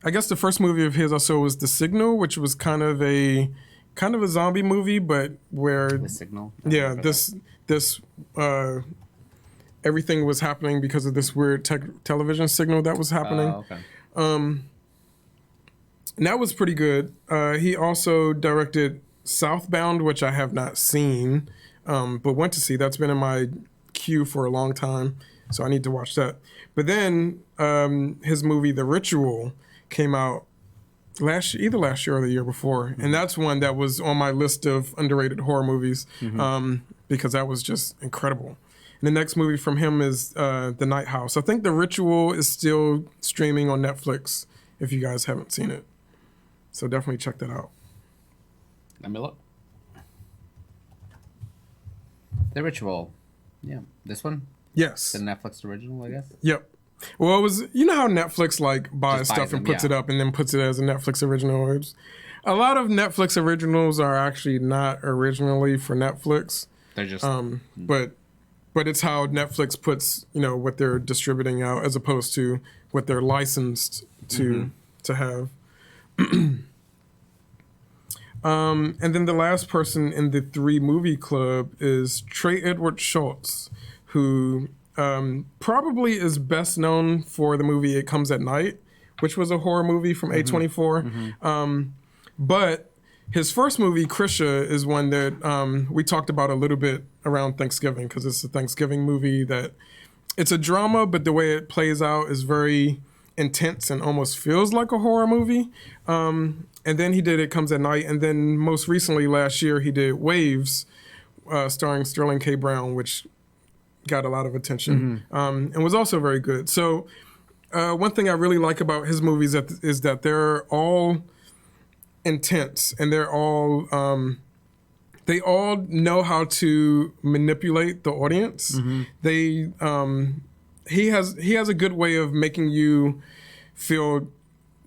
I guess the first movie of his also was The Signal, which was kind of a zombie movie, but where The Signal. Yeah, this everything was happening because of this weird television signal that was happening. Okay. And that was pretty good. He also directed Southbound, which I have not seen, but went to see. That's been in my queue for a long time, so I need to watch that. But then his movie The Ritual came out either last year or the year before, and that's one that was on my list of underrated horror movies because that was just incredible. And the next movie from him is The Night House. I think The Ritual is still streaming on Netflix if you guys haven't seen it, so definitely check that out. Let me look. The Ritual. Yeah, this one? Yes. The Netflix original, I guess? Yep. Well, it was, how Netflix like buys stuff and puts it up and then puts it as a Netflix original. a lot of Netflix originals are actually not originally for Netflix. They're just but it's how Netflix puts, what they're distributing out as opposed to what they're licensed to have. And then the last person in the 3 movie club is Trey Edward Schultz, who probably is best known for the movie It Comes at Night, which was a horror movie from A24. But his first movie, Krisha, is one that we talked about a little bit around Thanksgiving, because it's a Thanksgiving movie that it's a drama, but the way it plays out is very intense and almost feels like a horror movie. And then he did It Comes at Night. And then most recently last year, he did Waves, starring Sterling K. Brown, which got a lot of attention and was also very good. So one thing I really like about his movies is that they're all intense, and they're all they all know how to manipulate the audience. He has a good way of making you feel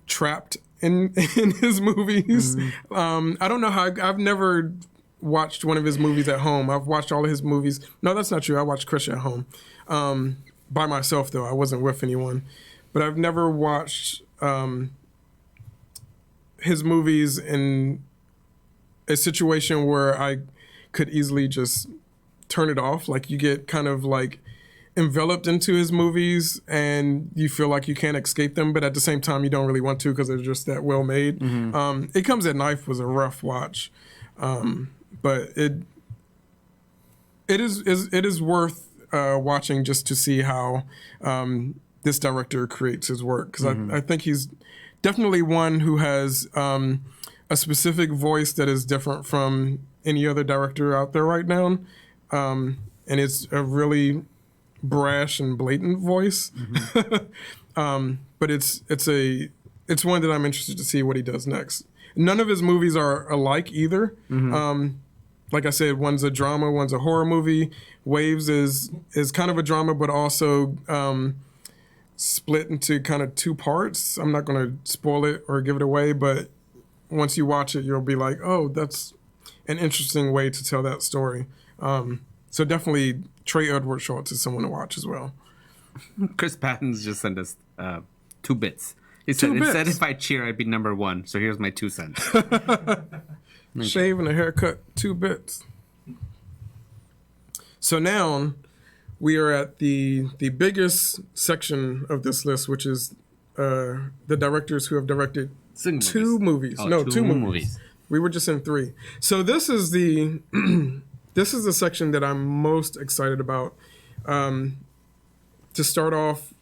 trapped in his movies. I don't know how I've never watched one of his movies at home. I've watched all of his movies. No, that's not true. I watched Krisha at home by myself, though. I wasn't with anyone. But I've never watched his movies in a situation where I could easily just turn it off. Like, you get kind of like enveloped into his movies and you feel like you can't escape them, but at the same time you don't really want to because they're just that well made. It Comes at Night was a rough watch, but it is worth watching just to see how this director creates his work, because I think he's definitely one who has a specific voice that is different from any other director out there right now, and it's a really brash and blatant voice. But it's one that I'm interested to see what he does next. None of his movies are alike either. Like I said, one's a drama, one's a horror movie. Waves is kind of a drama, but also split into kind of 2 parts. I'm not going to spoil it or give it away, but once you watch it, you'll be like, oh, that's an interesting way to tell that story. So definitely Trey Edward Schultz is someone to watch as well. Chris Patton's just sent us 2 bits. He said, instead if I cheer, I'd be number 1. So here's my 2 cents. Shave and a haircut, 2 bits. So now we are at the biggest section of this list, which is the directors who have directed 2 movies. Oh, no, 2 movies. We were just in 3. So this is the section that I'm most excited about. To start off,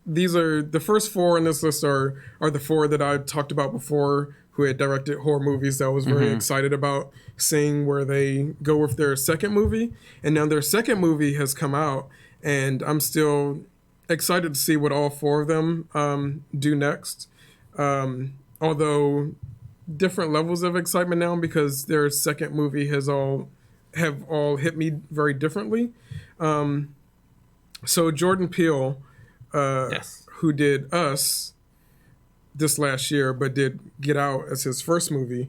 these are the first 4 in this list are the 4 that I talked about before, who had directed horror movies that I was very excited about seeing where they go with their second movie. And now their second movie has come out, and I'm still excited to see what all 4 of them do next. Although different levels of excitement now, because their second movie have all hit me very differently. So Jordan Peele, who did Us this last year, but did Get Out as his first movie.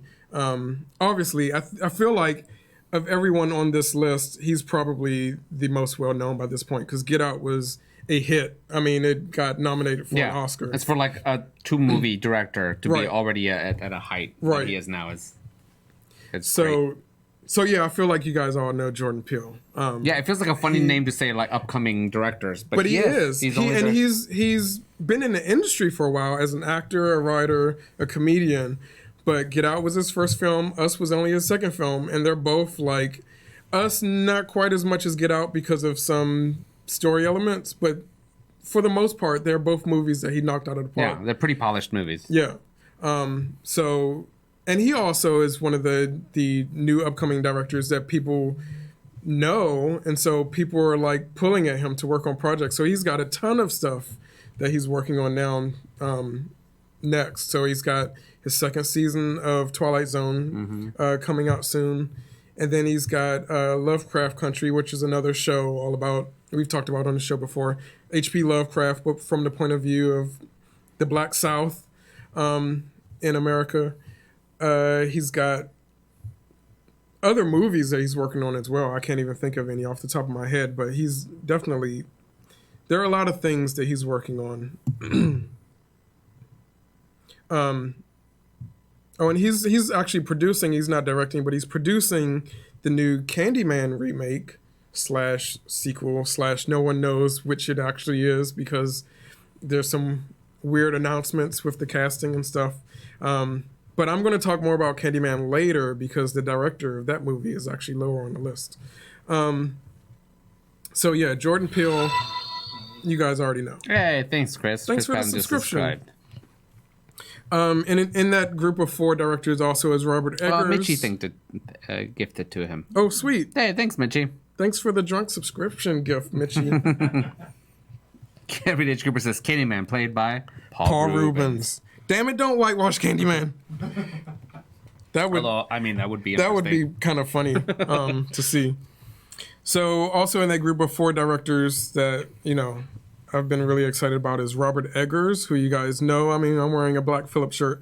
Obviously, I feel like of everyone on this list, he's probably the most well-known by this point, because Get Out was a hit. I mean, it got nominated for an Oscar. It's for like a 2-movie director to be already at a height that he is now. It's great. So yeah, I feel like you guys all know Jordan Peele. It feels like a funny name to say, like upcoming directors, but he is. He's been in the industry for a while as an actor, a writer, a comedian. But Get Out was his first film. Us was only his second film, and they're both like Us, not quite as much as Get Out because of some story elements, but for the most part, they're both movies that he knocked out of the park. Yeah, they're pretty polished movies. Yeah. And he also is one of the new upcoming directors that people know, and so people are like pulling at him to work on projects. So he's got a ton of stuff that he's working on now next. So he's got his second season of Twilight Zone coming out soon. And then he's got Lovecraft Country, which is another show all about, we've talked about on the show before, H.P. Lovecraft, but from the point of view of the Black South. in America. He's got other movies that he's working on as well. I can't even think of any off the top of my head, but he's definitely, there are a lot of things that he's working on. And he's actually producing, he's not directing, but he's producing the new Candyman remake / sequel / no one knows which it actually is, because there's some weird announcements with the casting and stuff. But I'm going to talk more about Candyman later, because the director of that movie is actually lower on the list. So yeah, Jordan Peele, you guys already know. Hey, thanks, Chris. Thanks for the subscription. And in that group of 4 directors also is Robert Eggers. Mitchie gifted to him. Oh, sweet. Hey, thanks, Mitchie. Thanks for the drunk subscription gift, Mitchie. Every Ditch Cooper says Candyman, played by Paul Rubens. Damn it, don't whitewash Candyman. That would, although, I mean, that would be that would be kind of funny to see. So also in that group of 4 directors that, you know, I've been really excited about is Robert Eggers, who you guys know. I mean, I'm wearing a Black Phillip shirt.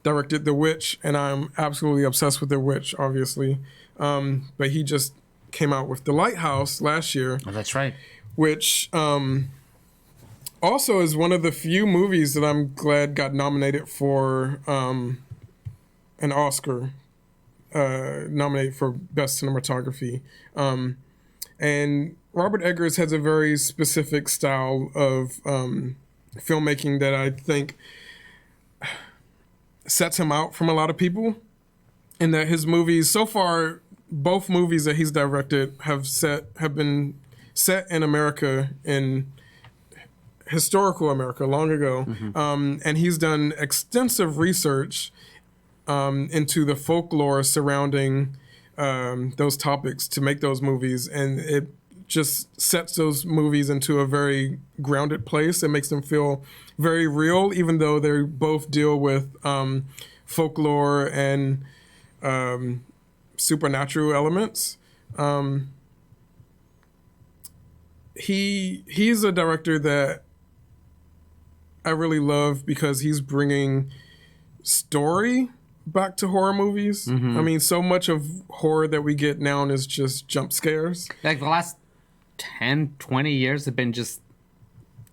Directed The Witch, and I'm absolutely obsessed with The Witch, obviously. But he just came out with The Lighthouse last year. Oh, that's right. Which also is one of the few movies that I'm glad got nominated for an Oscar, nominated for Best Cinematography. And Robert Eggers has a very specific style of filmmaking that I think sets him out from a lot of people, in that his movies, so far, both movies that he's directed have been set in America, in historical America, long ago. And he's done extensive research into the folklore surrounding those topics to make those movies, and it just sets those movies into a very grounded place. It makes them feel very real, even though they both deal with folklore and supernatural elements. He's a director that I really love, because he's bringing story back to horror movies. I mean, so much of horror that we get now is just jump scares. Like the last 10, 20 years have been just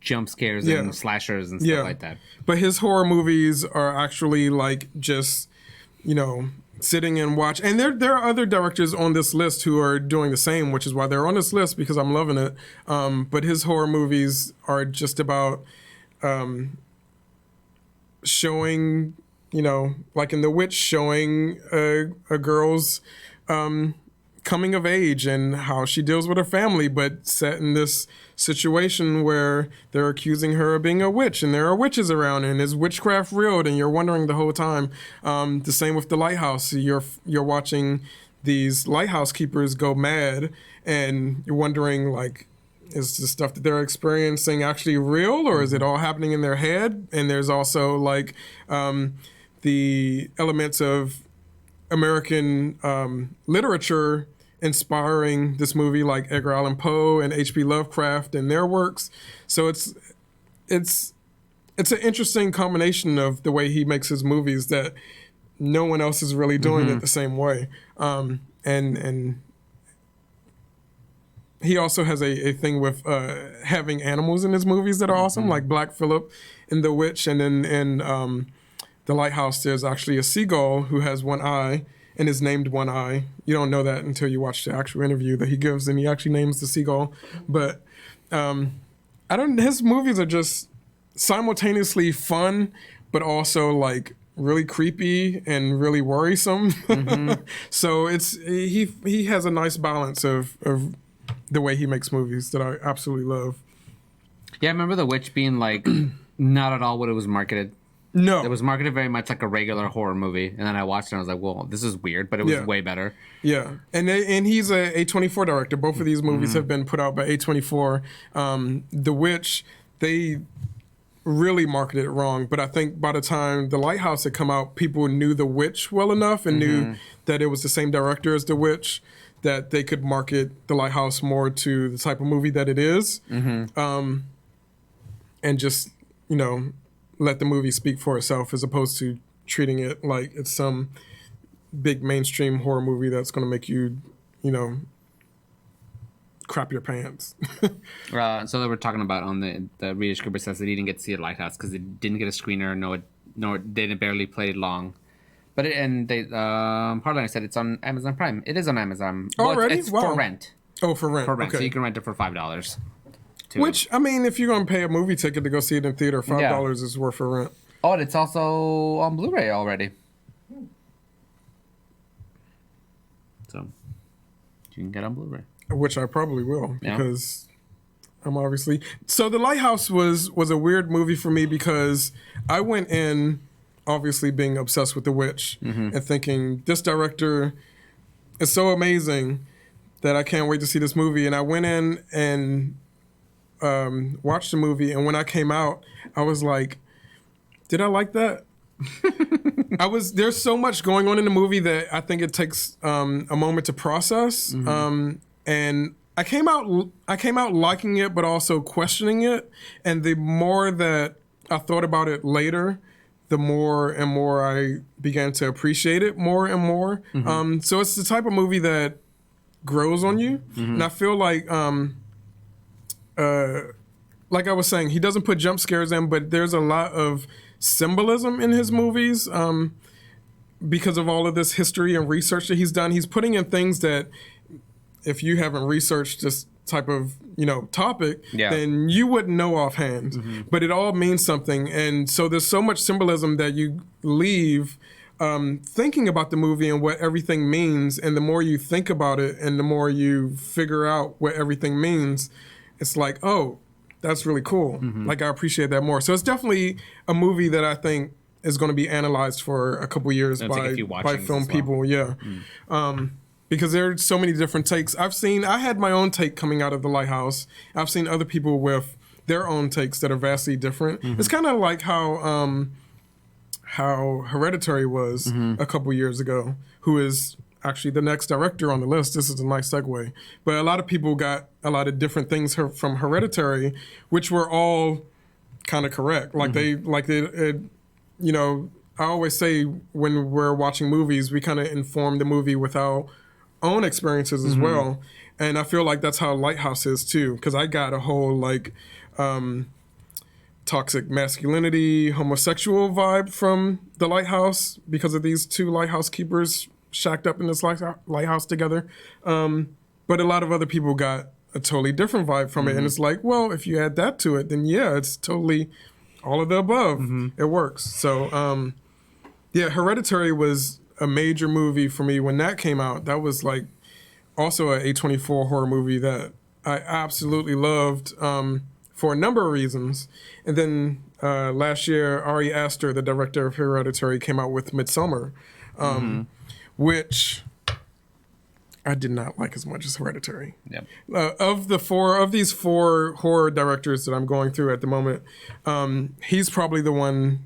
jump scares and slashers and stuff like that. But his horror movies are actually like just, you know, sitting and watch. And there are other directors on this list who are doing the same, which is why they're on this list, because I'm loving it. But his horror movies are just about showing, you know, like in The Witch, showing a girl's coming of age and how she deals with her family, but set in this situation where they're accusing her of being a witch, and there are witches around, and is witchcraft real? And you're wondering the whole time. The same with The Lighthouse. You're watching these lighthouse keepers go mad, and you're wondering, like, is the stuff that they're experiencing actually real, or is it all happening in their head? And there's also like the elements of American literature inspiring this movie, like Edgar Allan Poe and H.P. Lovecraft and their works. So it's an interesting combination of the way he makes his movies that no one else is really doing it the same way. And he also has a thing with having animals in his movies that are awesome, like Black Phillip in The Witch, and then in The Lighthouse there's actually a seagull who has one eye and is named One Eye. You don't know that until you watch the actual interview that he gives, and he actually names the seagull. But his movies are just simultaneously fun, but also like really creepy and really worrisome. So he has a nice balance of the way he makes movies that I absolutely love. Yeah, I remember The Witch being like not at all what it was marketed. No. It was marketed very much like a regular horror movie. And then I watched it and I was like, well, this is weird, but it was way better. Yeah. And he's a A24 director. Both of these movies have been put out by A24. The Witch, they really marketed it wrong. But I think by the time The Lighthouse had come out, people knew The Witch well enough and knew that it was the same director as The Witch, that they could market The Lighthouse more to the type of movie that it is. And just, you know, let the movie speak for itself, as opposed to treating it like it's some big mainstream horror movie that's going to make you, crap your pants. So they were talking about on the reader script says that he didn't get to see a Lighthouse because it didn't get a screener. No, it didn't barely play it long. But Hardliner said it's on Amazon Prime. It is on Amazon. Already? It's for rent. Oh, for rent. For rent. Okay. So you can rent it for $5. Which, I mean, if you're going to pay a movie ticket to go see it in theater, $5 is worth for rent. Oh, and it's also on Blu-ray already. So you can get on Blu-ray. Which I probably will, because I'm obviously... So The Lighthouse was a weird movie for me because I went in obviously being obsessed with The Witch and thinking, this director is so amazing that I can't wait to see this movie. And I went in and watched the movie, and when I came out, I was like, did I like that? There's so much going on in the movie that I think it takes a moment to process. And I came out liking it, but also questioning it. And the more that I thought about it later, the more and more I began to appreciate it more and more. So it's the type of movie that grows on you. And I feel like I was saying, he doesn't put jump scares in, but there's a lot of symbolism in his movies because of all of this history and research that he's done. He's putting in things that if you haven't researched this type of topic, then you wouldn't know offhand. But it all means something, and so there's so much symbolism that you leave thinking about the movie and what everything means. And the more you think about it, and the more you figure out what everything means, it's like, oh, that's really cool. Like, I appreciate that more. So it's definitely a movie that I think is going to be analyzed for a couple years by film people. Because there are so many different takes. I had my own take coming out of The Lighthouse. I've seen other people with their own takes that are vastly different. It's kind of like how Hereditary was a couple years ago, who is actually the next director on the list. This is a nice segue. But a lot of people got a lot of different things from Hereditary, which were all kind of correct. I always say when we're watching movies, we kind of inform the movie with our own experiences as well. And I feel like that's how Lighthouse is too, because I got a whole toxic masculinity, homosexual vibe from The Lighthouse because of these two lighthouse keepers shacked up in this lighthouse together. But a lot of other people got a totally different vibe from it. And it's like, well, if you add that to it, then it's totally all of the above. It works. So, Hereditary was a major movie for me when that came out. That was like also a A24 horror movie that I absolutely loved for a number of reasons. And then last year, Ari Aster, the director of Hereditary, came out with Midsommar, which I did not like as much as Hereditary. Of these four horror directors that I'm going through at the moment, he's probably the one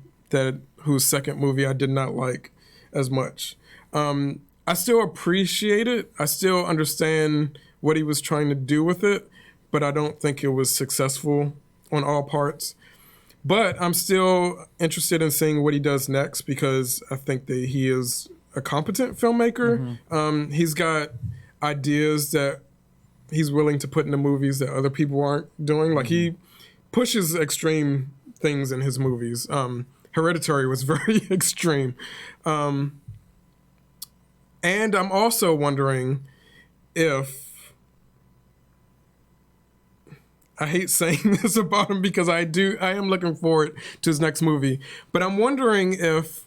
whose second movie I did not like as much. I still appreciate it. I still understand what he was trying to do with it, but I don't think it was successful on all parts. But I'm still interested in seeing what he does next because I think that he is a competent filmmaker. He's got ideas that he's willing to put in the movies that other people aren't doing. Like, he pushes extreme things in his movies. Hereditary was very extreme. And I'm also wondering if, I hate saying this about him because I am looking forward to his next movie, but I'm wondering if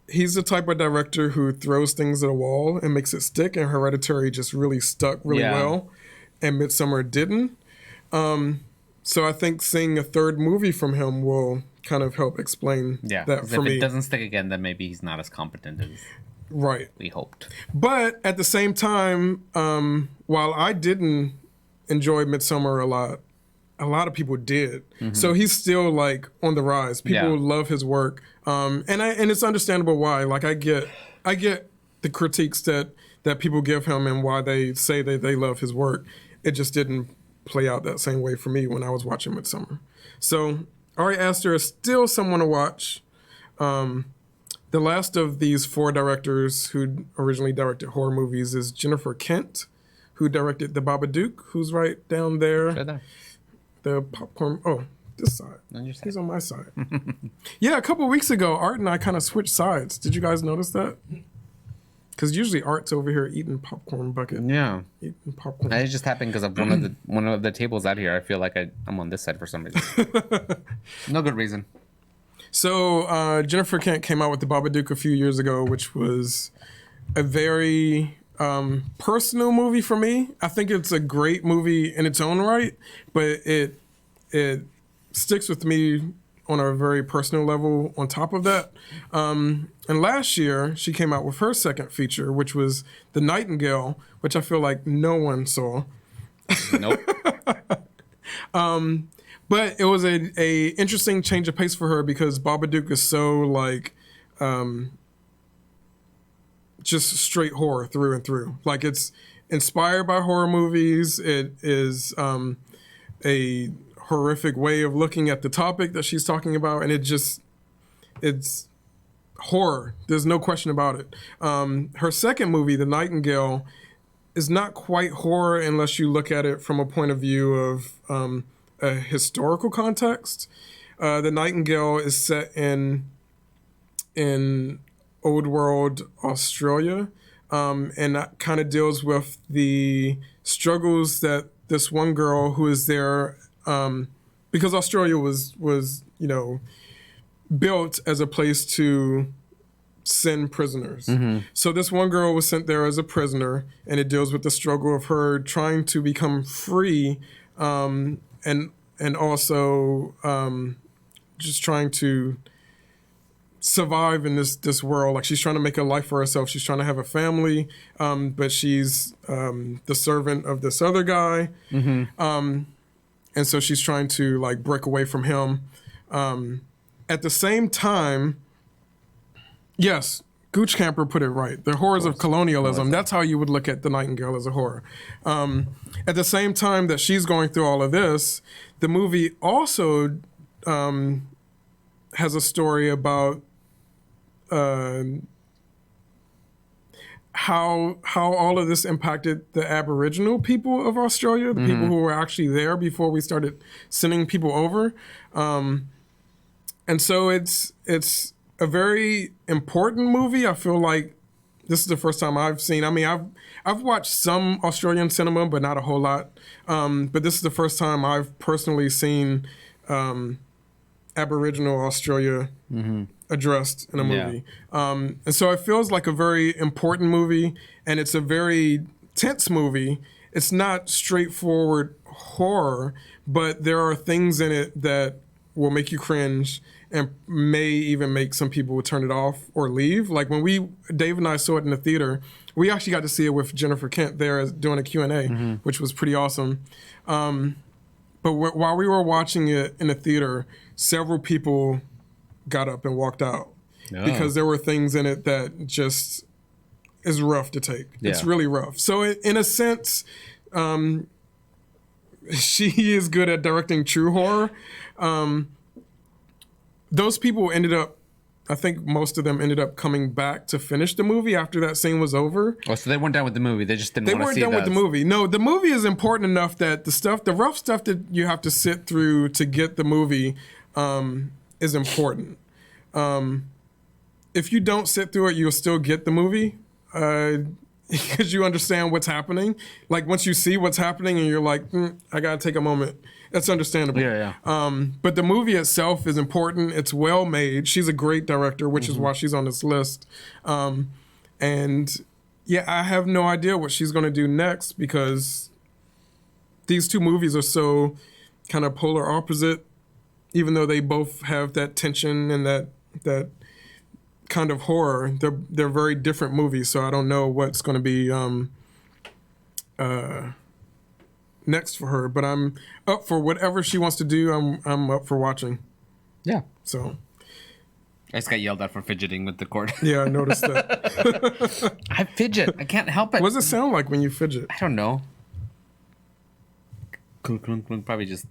he's the type of director who throws things at a wall and makes it stick, and Hereditary just really stuck really well, and Midsommar didn't. So I think seeing a third movie from him will kind of help explain that for me. If it doesn't stick again, then maybe he's not as competent as we hoped. But at the same time, while I didn't enjoy Midsommar a lot of people did. So he's still like on the rise. People love his work, and it's understandable why. Like, I get the critiques that people give him and why they say that they love his work. It just didn't play out that same way for me when I was watching Midsommar. So Ari Aster is still someone to watch. The last of these 4 directors who originally directed horror movies is Jennifer Kent, who directed The Babadook, who's right down there. Right there. The popcorn. Oh, this side. On your side. He's on my side. Yeah, a couple weeks ago, Art and I kind of switched sides. Did you guys notice that? Because usually Art's over here eating popcorn bucket. Yeah. Eating popcorn. It just happened because of one of the tables out here. I feel like I'm on this side for some reason. No good reason. So Jennifer Kent came out with The Babadook a few years ago, which was a very personal movie for me. I think it's a great movie in its own right, but it sticks with me on a very personal level on top of that. And last year, she came out with her second feature, which was The Nightingale, which I feel like no one saw. Nope. But it was a interesting change of pace for her because Babadook is so like just straight horror through and through. Like it's inspired by horror movies. It is a horrific way of looking at the topic that she's talking about, and it's horror. There's no question about it. Her second movie, The Nightingale, is not quite horror unless you look at it from a point of view of a historical context. The Nightingale is set in old world Australia, and that kind of deals with the struggles that this one girl who is there, because Australia was built as a place to send prisoners. Mm-hmm. So this one girl was sent there as a prisoner, and it deals with the struggle of her trying to become free, and also just trying to survive in this world. Like she's trying to make a life for herself. She's trying to have a family, but she's the servant of this other guy. Mm-hmm. And so she's trying to like break away from him. At the same time, yes, Gooch Camper put it right. The horrors of colonialism. That's how you would look at The Nightingale as a horror. At the same time that she's going through all of this, the movie also has a story about how all of this impacted the Aboriginal people of Australia, the people who were actually there before we started sending people over. And so it's a very important movie. I feel like this is the first time I've seen. I mean, I've watched some Australian cinema, but not a whole lot. But this is the first time I've personally seen Aboriginal Australia addressed in a movie. Yeah. And so it feels like a very important movie, and it's a very tense movie. It's not straightforward horror, but there are things in it that will make you cringe and may even make some people turn it off or leave. Like when Dave and I saw it in the theater, we actually got to see it with Jennifer Kent there doing a Q&A, which was pretty awesome. But while we were watching it in the theater, several people got up and walked out because there were things in it that just is rough to take. Yeah. It's really rough. So in a sense, she is good at directing true horror. Those people ended up, I think most of them ended up coming back to finish the movie after that scene was over. Oh, so they weren't done with the movie. They just didn't want to see it. They weren't done with the movie. No, the movie is important enough that the rough stuff that you have to sit through to get the movie is important. If you don't sit through it, you'll still get the movie because you understand what's happening. Like once you see what's happening and you're like, I gotta take a moment. That's understandable. Yeah. But the movie itself is important. It's well made. She's a great director, which is why she's on this list. And yeah, I have no idea what she's going to do next because these two movies are so kind of polar opposite, even though they both have that tension and that kind of horror. They're very different movies, so I don't know what's going to be next for her, but I'm up for whatever she wants to do. I'm up for watching. Yeah. So I just got yelled at for fidgeting with the cord. Yeah, I noticed that. I fidget. I can't help it. What does it sound like when you fidget? I don't know. Clunk, clunk, clunk. Probably just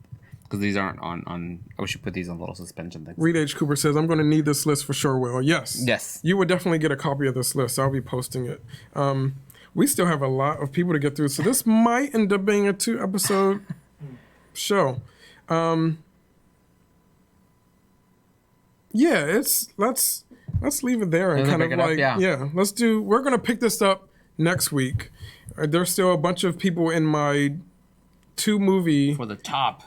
because these aren't on. I wish you put these on little suspension things. Reed H. Cooper says, I'm going to need this list for sure, Will. Yes. Yes. You would definitely get a copy of this list. I'll be posting it. We still have a lot of people to get through, so this might end up being a 2-episode show. Yeah, let's leave it there and kind of like we're gonna pick this up next week. There's still a bunch of people in my 2-movie for the top.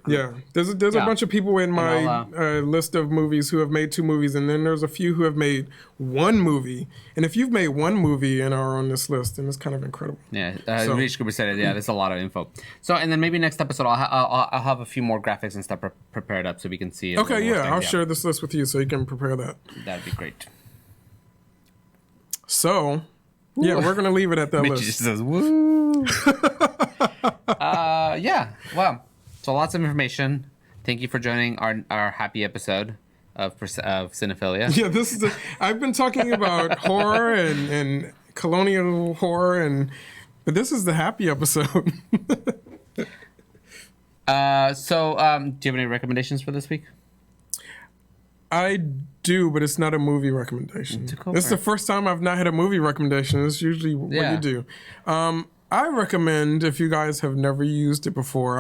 Yeah, there's a bunch of people in my list of movies who have made 2 movies, and then there's a few who have made 1 movie. And if you've made 1 movie and are on this list, then it's kind of incredible. Yeah, Reed Cooper said it. Yeah, there's a lot of info. So, and then maybe next episode I'll have a few more graphics and stuff prepared up so we can see it. Okay, yeah, I'll share this list with you so you can prepare that. That'd be great. So, yeah, we're gonna leave it at that Mitchie list. just says, "Woo!" Yeah. Wow. So lots of information. Thank you for joining our happy episode of Cinephilia. Yeah, this is. I've been talking about horror and colonial horror, but this is the happy episode. Do you have any recommendations for this week? I do, but it's not a movie recommendation. It's the first time I've not had a movie recommendation. It's usually what you do. I recommend, if you guys have never used it before,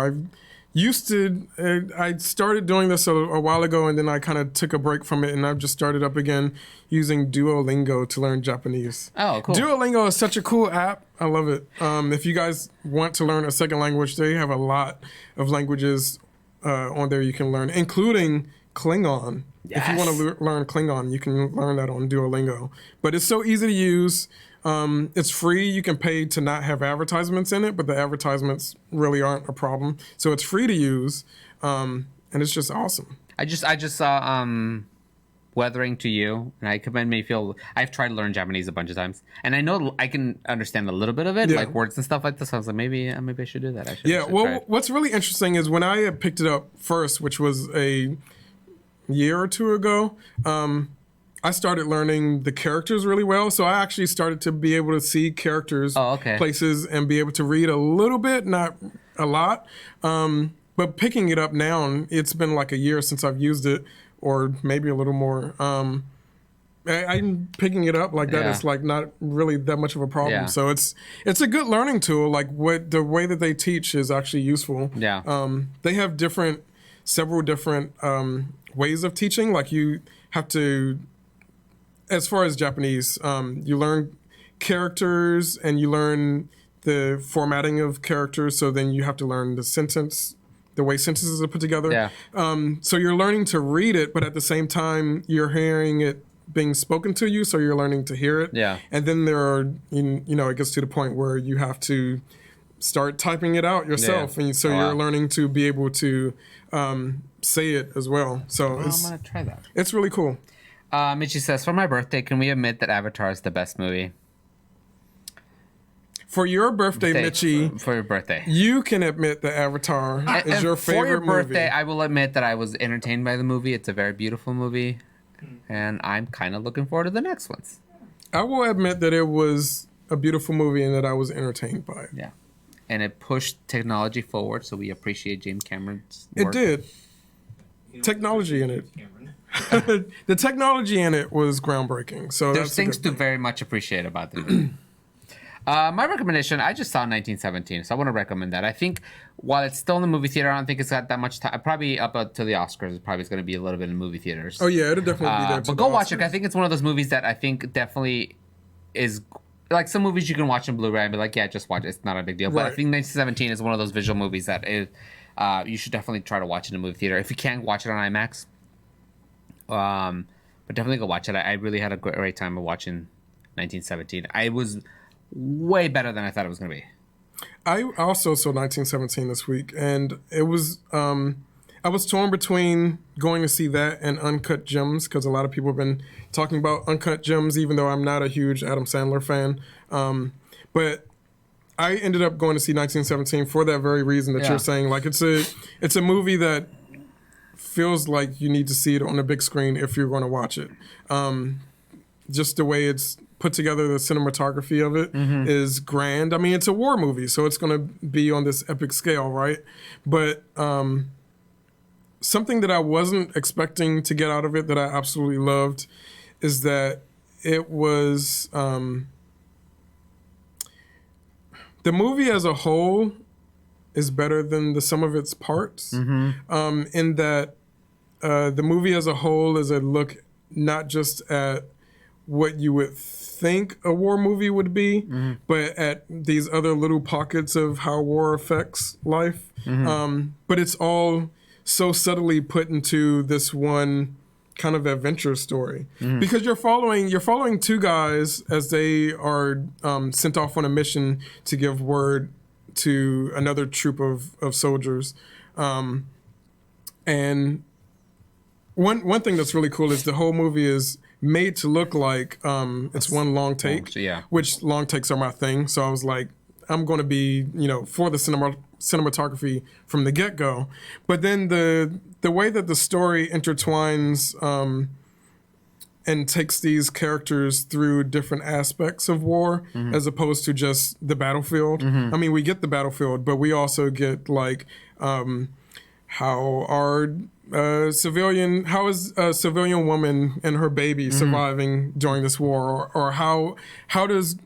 I started doing this a while ago, and then I kind of took a break from it, and I've just started up again using Duolingo to learn Japanese. Oh, cool. Duolingo is such a cool app. I love it. If you guys want to learn a second language, they have a lot of languages on there you can learn, including Klingon. Yes. If you want to learn Klingon, you can learn that on Duolingo. But it's so easy to use. It's free. You can pay to not have advertisements in it, but the advertisements really aren't a problem. So it's free to use, and it's just awesome. I just saw Weathering to You, and I commend me. I've tried to learn Japanese a bunch of times, and I know I can understand a little bit of it, like words and stuff like this. I was like, maybe I should do that. I should what's really interesting is when I had picked it up first, which was a year or 2 ago. I started learning the characters really well. So I actually started to be able to see characters, places, and be able to read a little bit, not a lot. But picking it up now, it's been like a year since I've used it, or maybe a little more. I'm picking it up like that. It's like not really that much of a problem. Yeah. So it's a good learning tool. Like the way that they teach is actually useful. Yeah. They have several different ways of teaching. Like you have to, as far as Japanese, you learn characters and you learn the formatting of characters. So then you have to learn the way sentences are put together. Yeah. So you're learning to read it, but at the same time, you're hearing it being spoken to you. So you're learning to hear it. Yeah. And then there are, it gets to the point where you have to start typing it out yourself. Yeah. And so you're learning to be able to say it as well. So I'm going to try that. It's really cool. Mitchie says, for my birthday, can we admit that Avatar is the best movie? For your birthday, Mitchie. For your birthday. You can admit that Avatar is your favorite movie. For your birthday, I will admit that I was entertained by the movie. It's a very beautiful movie. And I'm kind of looking forward to the next ones. I will admit that it was a beautiful movie and that I was entertained by it. Yeah. And it pushed technology forward, so we appreciate James Cameron's work. It did. Technology in it. The technology in it was groundbreaking. So there's things to very much appreciate about the movie. My recommendation, I just saw 1917, so I want to recommend that. I think while it's still in the movie theater, I don't think it's got that much time. Probably up to the Oscars, it's probably going to be a little bit in movie theaters. Oh, yeah, it'll definitely be there. But go watch it. I think it's one of those movies that I think definitely is... Like some movies you can watch in Blu-ray and be like, yeah, just watch it. It's not a big deal. But I think 1917 is one of those visual movies that you should definitely try to watch it in a movie theater. If you can't watch it on IMAX, but definitely go watch it. I really had a great time of watching 1917. I was way better than I thought it was going to be. I also saw 1917 this week, and it was... I was torn between going to see that and Uncut Gems, because a lot of people have been talking about Uncut Gems, even though I'm not a huge Adam Sandler fan. But I ended up going to see 1917 for that very reason that you're saying. Like it's a movie that feels like you need to see it on a big screen if you're going to watch it. Just the way it's put together the cinematography of it is grand. I mean, it's a war movie, so it's going to be on this epic scale, right? But something that I wasn't expecting to get out of it that I absolutely loved is that it was the movie as a whole is better than the sum of its parts. In that the movie as a whole is a look not just at what you would think a war movie would be, but at these other little pockets of how war affects life. But it's all so subtly put into this one kind of adventure story because you're following two guys as they are sent off on a mission to give word to another troop of soldiers. And one thing that's really cool is the whole movie is made to look like it's one long take, which long takes are my thing. So I was like, I'm going to be, for the cinematography from the get-go. But then the way that the story intertwines and takes these characters through different aspects of war as opposed to just the battlefield. I mean, we get the battlefield, but we also get like how is a civilian woman and her baby surviving during this war, or how does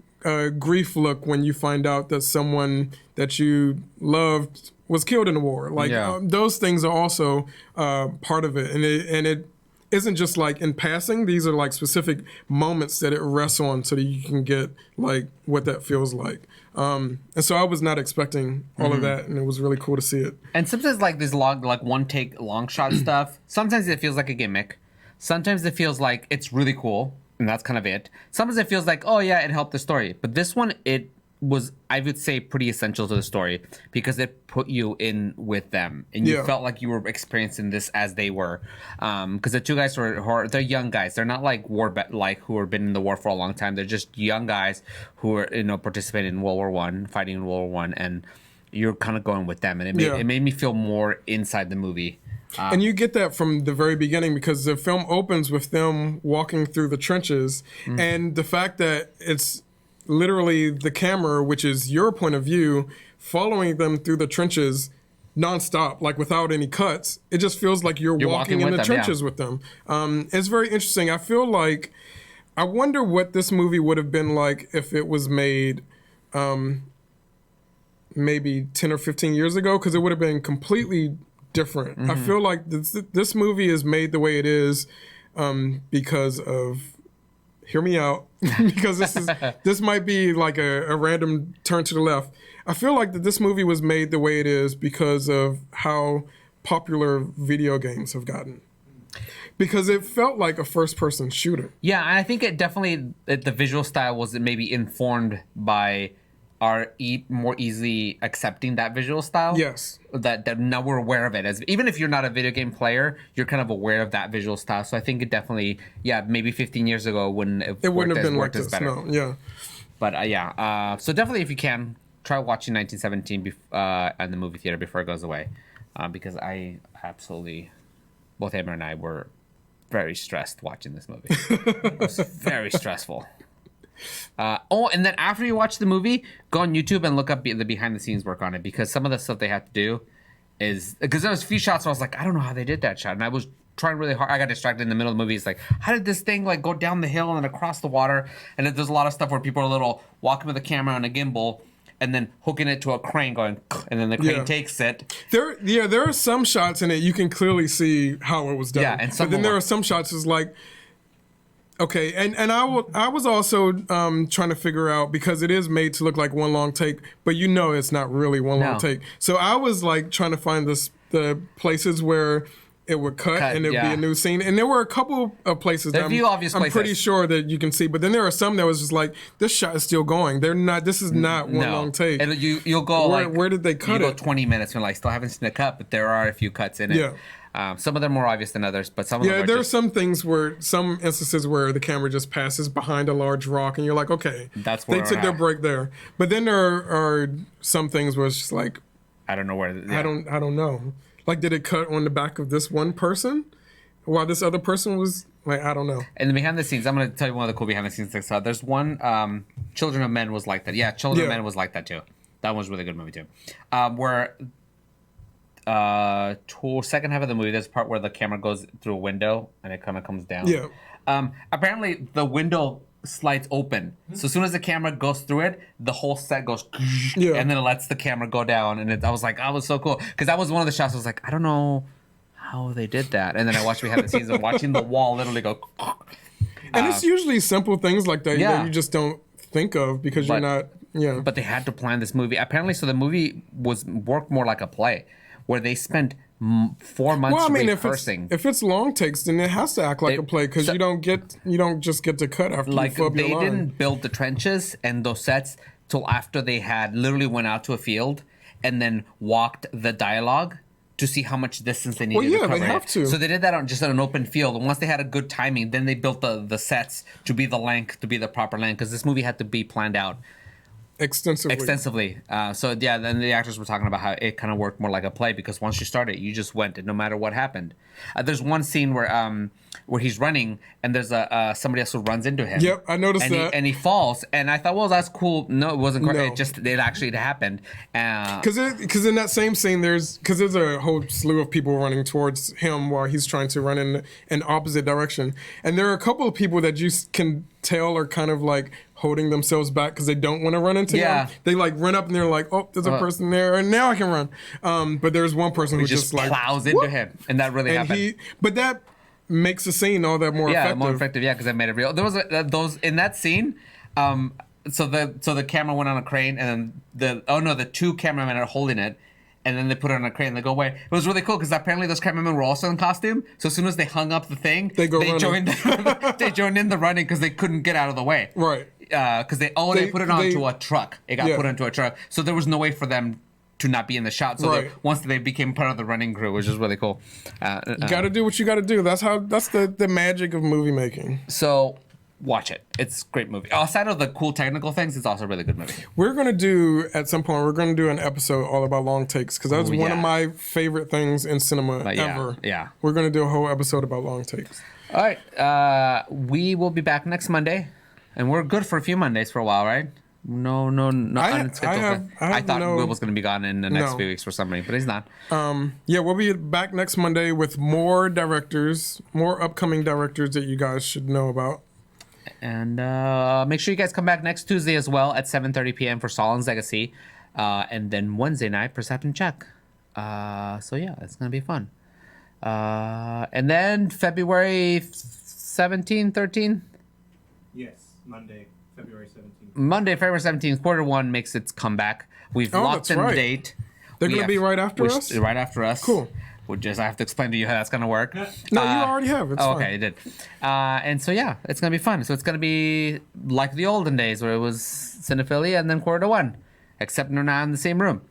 grief look when you find out that someone that you loved was killed in the war? Like those things are also part of it, and it isn't just like in passing. These are like specific moments that it rests on, so that you can get like what that feels like. And so I was not expecting all of that, and it was really cool to see it. And sometimes like this one take long shot stuff, sometimes it feels like a gimmick. Sometimes it feels like it's really cool, and that's kind of it. Sometimes it feels like, oh yeah, it helped the story. But this one, it was, I would say, pretty essential to the story because it put you in with them, and you felt like you were experiencing this as they were. Because the two guys they're young guys. They're not like who have been in the war for a long time. They're just young guys who are participating in World War I, fighting in World War I, and you're kind of going with them, and it made me feel more inside the movie. And you get that from the very beginning because the film opens with them walking through the trenches, and the fact that it's literally the camera, which is your point of view, following them through the trenches nonstop, like without any cuts. It just feels like you're walking in the trenches with them. It's very interesting. I feel like, I wonder what this movie would have been like if it was made maybe 10 or 15 years ago, because it would have been completely different. I feel like this movie is made the way it is because of, hear me out, because this might be like a random turn to the left. I feel like that this movie was made the way it is because of how popular video games have gotten. Because it felt like a first-person shooter. Yeah, and I think it definitely, the visual style was maybe informed by our more easily accepting that visual style. Yes. That now we're aware of it. As even if you're not a video game player, you're kind of aware of that visual style. So I think it definitely, maybe 15 years ago wouldn't have worked as better. No, yeah. But so definitely if you can, try watching 1917 in the movie theater before it goes away. Because I absolutely, both Emma and I were very stressed watching this movie. It was very stressful. And then after you watch the movie, go on YouTube and look up the behind the scenes work on it, because some of the stuff they had to do is, because there was a few shots where I was like, I don't know how they did that shot, and I was trying really hard. I got distracted in the middle of the movie. It's like, how did this thing like go down the hill and then across the water? And there's a lot of stuff where people are walking with a camera on a gimbal and then hooking it to a crane going, and then the crane takes it. There are some shots in it you can clearly see how it was done. Yeah, but then there are some shots that's like, okay, and I was also trying to figure out, because it is made to look like one long take, but it's not really one long take. So I was like trying to find the places where it would cut and it would be a new scene. And there were a couple of places that I'm pretty sure that you can see. But then there are some that was just like, this shot is still going. This is not one long take. And you'll go where did they cut it? You go 20 minutes and still haven't seen a cut, but there are a few cuts in it. Yeah. Some of them more obvious than others, but some of them are there are some instances where the camera just passes behind a large rock and you're like, okay, that's where they took their break there. But then there are some things where it's just like, I don't know where. I don't know. Like, did it cut on the back of this one person? while this other person was like, I don't know. And the behind the scenes, I'm going to tell you one of the cool behind the scenes things. There's one, Children of Men was like that. Yeah, Children of Men was like that too. That was a really good movie too. Where second half of the movie, there's a part where the camera goes through a window and it kind of comes down. Yeah. Apparently, the window slides open. So as soon as the camera goes through it, the whole set goes, and then it lets the camera go down. And I was like, that was so cool. Because that was one of the shots I was like, I don't know how they did that. And then I watched behind the scenes of watching the wall literally go. And it's usually simple things like that that you just don't think of because you're not, But they had to plan this movie. Apparently, so the movie worked more like a play, where they spent 4 months rehearsing. If it's long takes, then it has to act like a play because you don't just get to cut after you flip your line. They didn't build the trenches and those sets till after they had literally went out to a field and then walked the dialogue to see how much distance they needed to cover. They have to. So they did that on an open field. And once they had a good timing, then they built the sets to be the length, to be the proper length, because this movie had to be planned out extensively. Then the actors were talking about how it kind of worked more like a play because once you started, you just went, and no matter what happened. There's one scene where he's running and there's somebody else who runs into him. Yep, I noticed that. And he falls, and I thought, well, that's cool. No, it wasn't. No. It actually happened. Because in that same scene, there's a whole slew of people running towards him while he's trying to run in an opposite direction, and there are a couple of people that you can tell are kind of like holding themselves back because they don't want to run into him. They like run up and they're like, oh, there's a person there, and now I can run. But there's one person who just like plows into him, and that really happened. But that makes the scene all that more effective. More effective, because I made it real. There was those in that scene. So the camera went on a crane, and then the two cameramen are holding it, and then they put it on a crane and they go away. It was really cool because apparently those cameramen were also in costume. So as soon as they hung up the thing, they joined in the running because they couldn't get out of the way. Right. Because they put it onto a truck. It got put onto a truck. So there was no way for them to not be in the shot. So once they became part of the running crew, which is really cool. You got to do what you got to do. That's the magic of movie making. So watch it. It's a great movie. Outside of the cool technical things, it's also a really good movie. We're going to do, at some point, an episode all about long takes because that's one of my favorite things in cinema ever. Yeah. We're going to do a whole episode about long takes. All right. We will be back next Monday. And we're good for a few Mondays for a while, right? No unscheduled. I thought Will was going to be gone in the next few weeks for some reason, but he's not. We'll be back next Monday with more upcoming directors that you guys should know about. And make sure you guys come back next Tuesday as well at 7:30 p.m. for Solon's Legacy. And then Wednesday night, Perception Check. It's going to be fun. And then February 17, 13? Yes, Monday, February 17th. Monday, February 17th, quarter one makes its comeback. We've locked in the date. They're going to be right after us? Right after us. Cool. I have to explain to you how that's going to work. No, you already have. It's fine. Okay, you did. And so, it's going to be fun. So it's going to be like the olden days where it was Cinephilia and then quarter one, except we're not in the same room.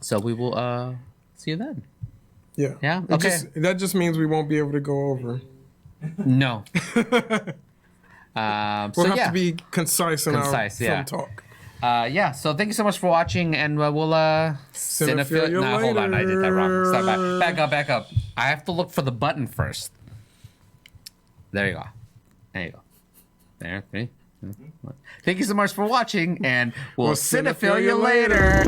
So we will see you then. Yeah. Yeah? Okay. That just means we won't be able to go over. No. We'll have to be concise in our film talk. So thank you so much for watching, and we'll Cinephilia later. Hold on, I did that wrong. Start back up. I have to look for the button first. There you go. There, 3. Thank you so much for watching, and we'll Cinephilia later.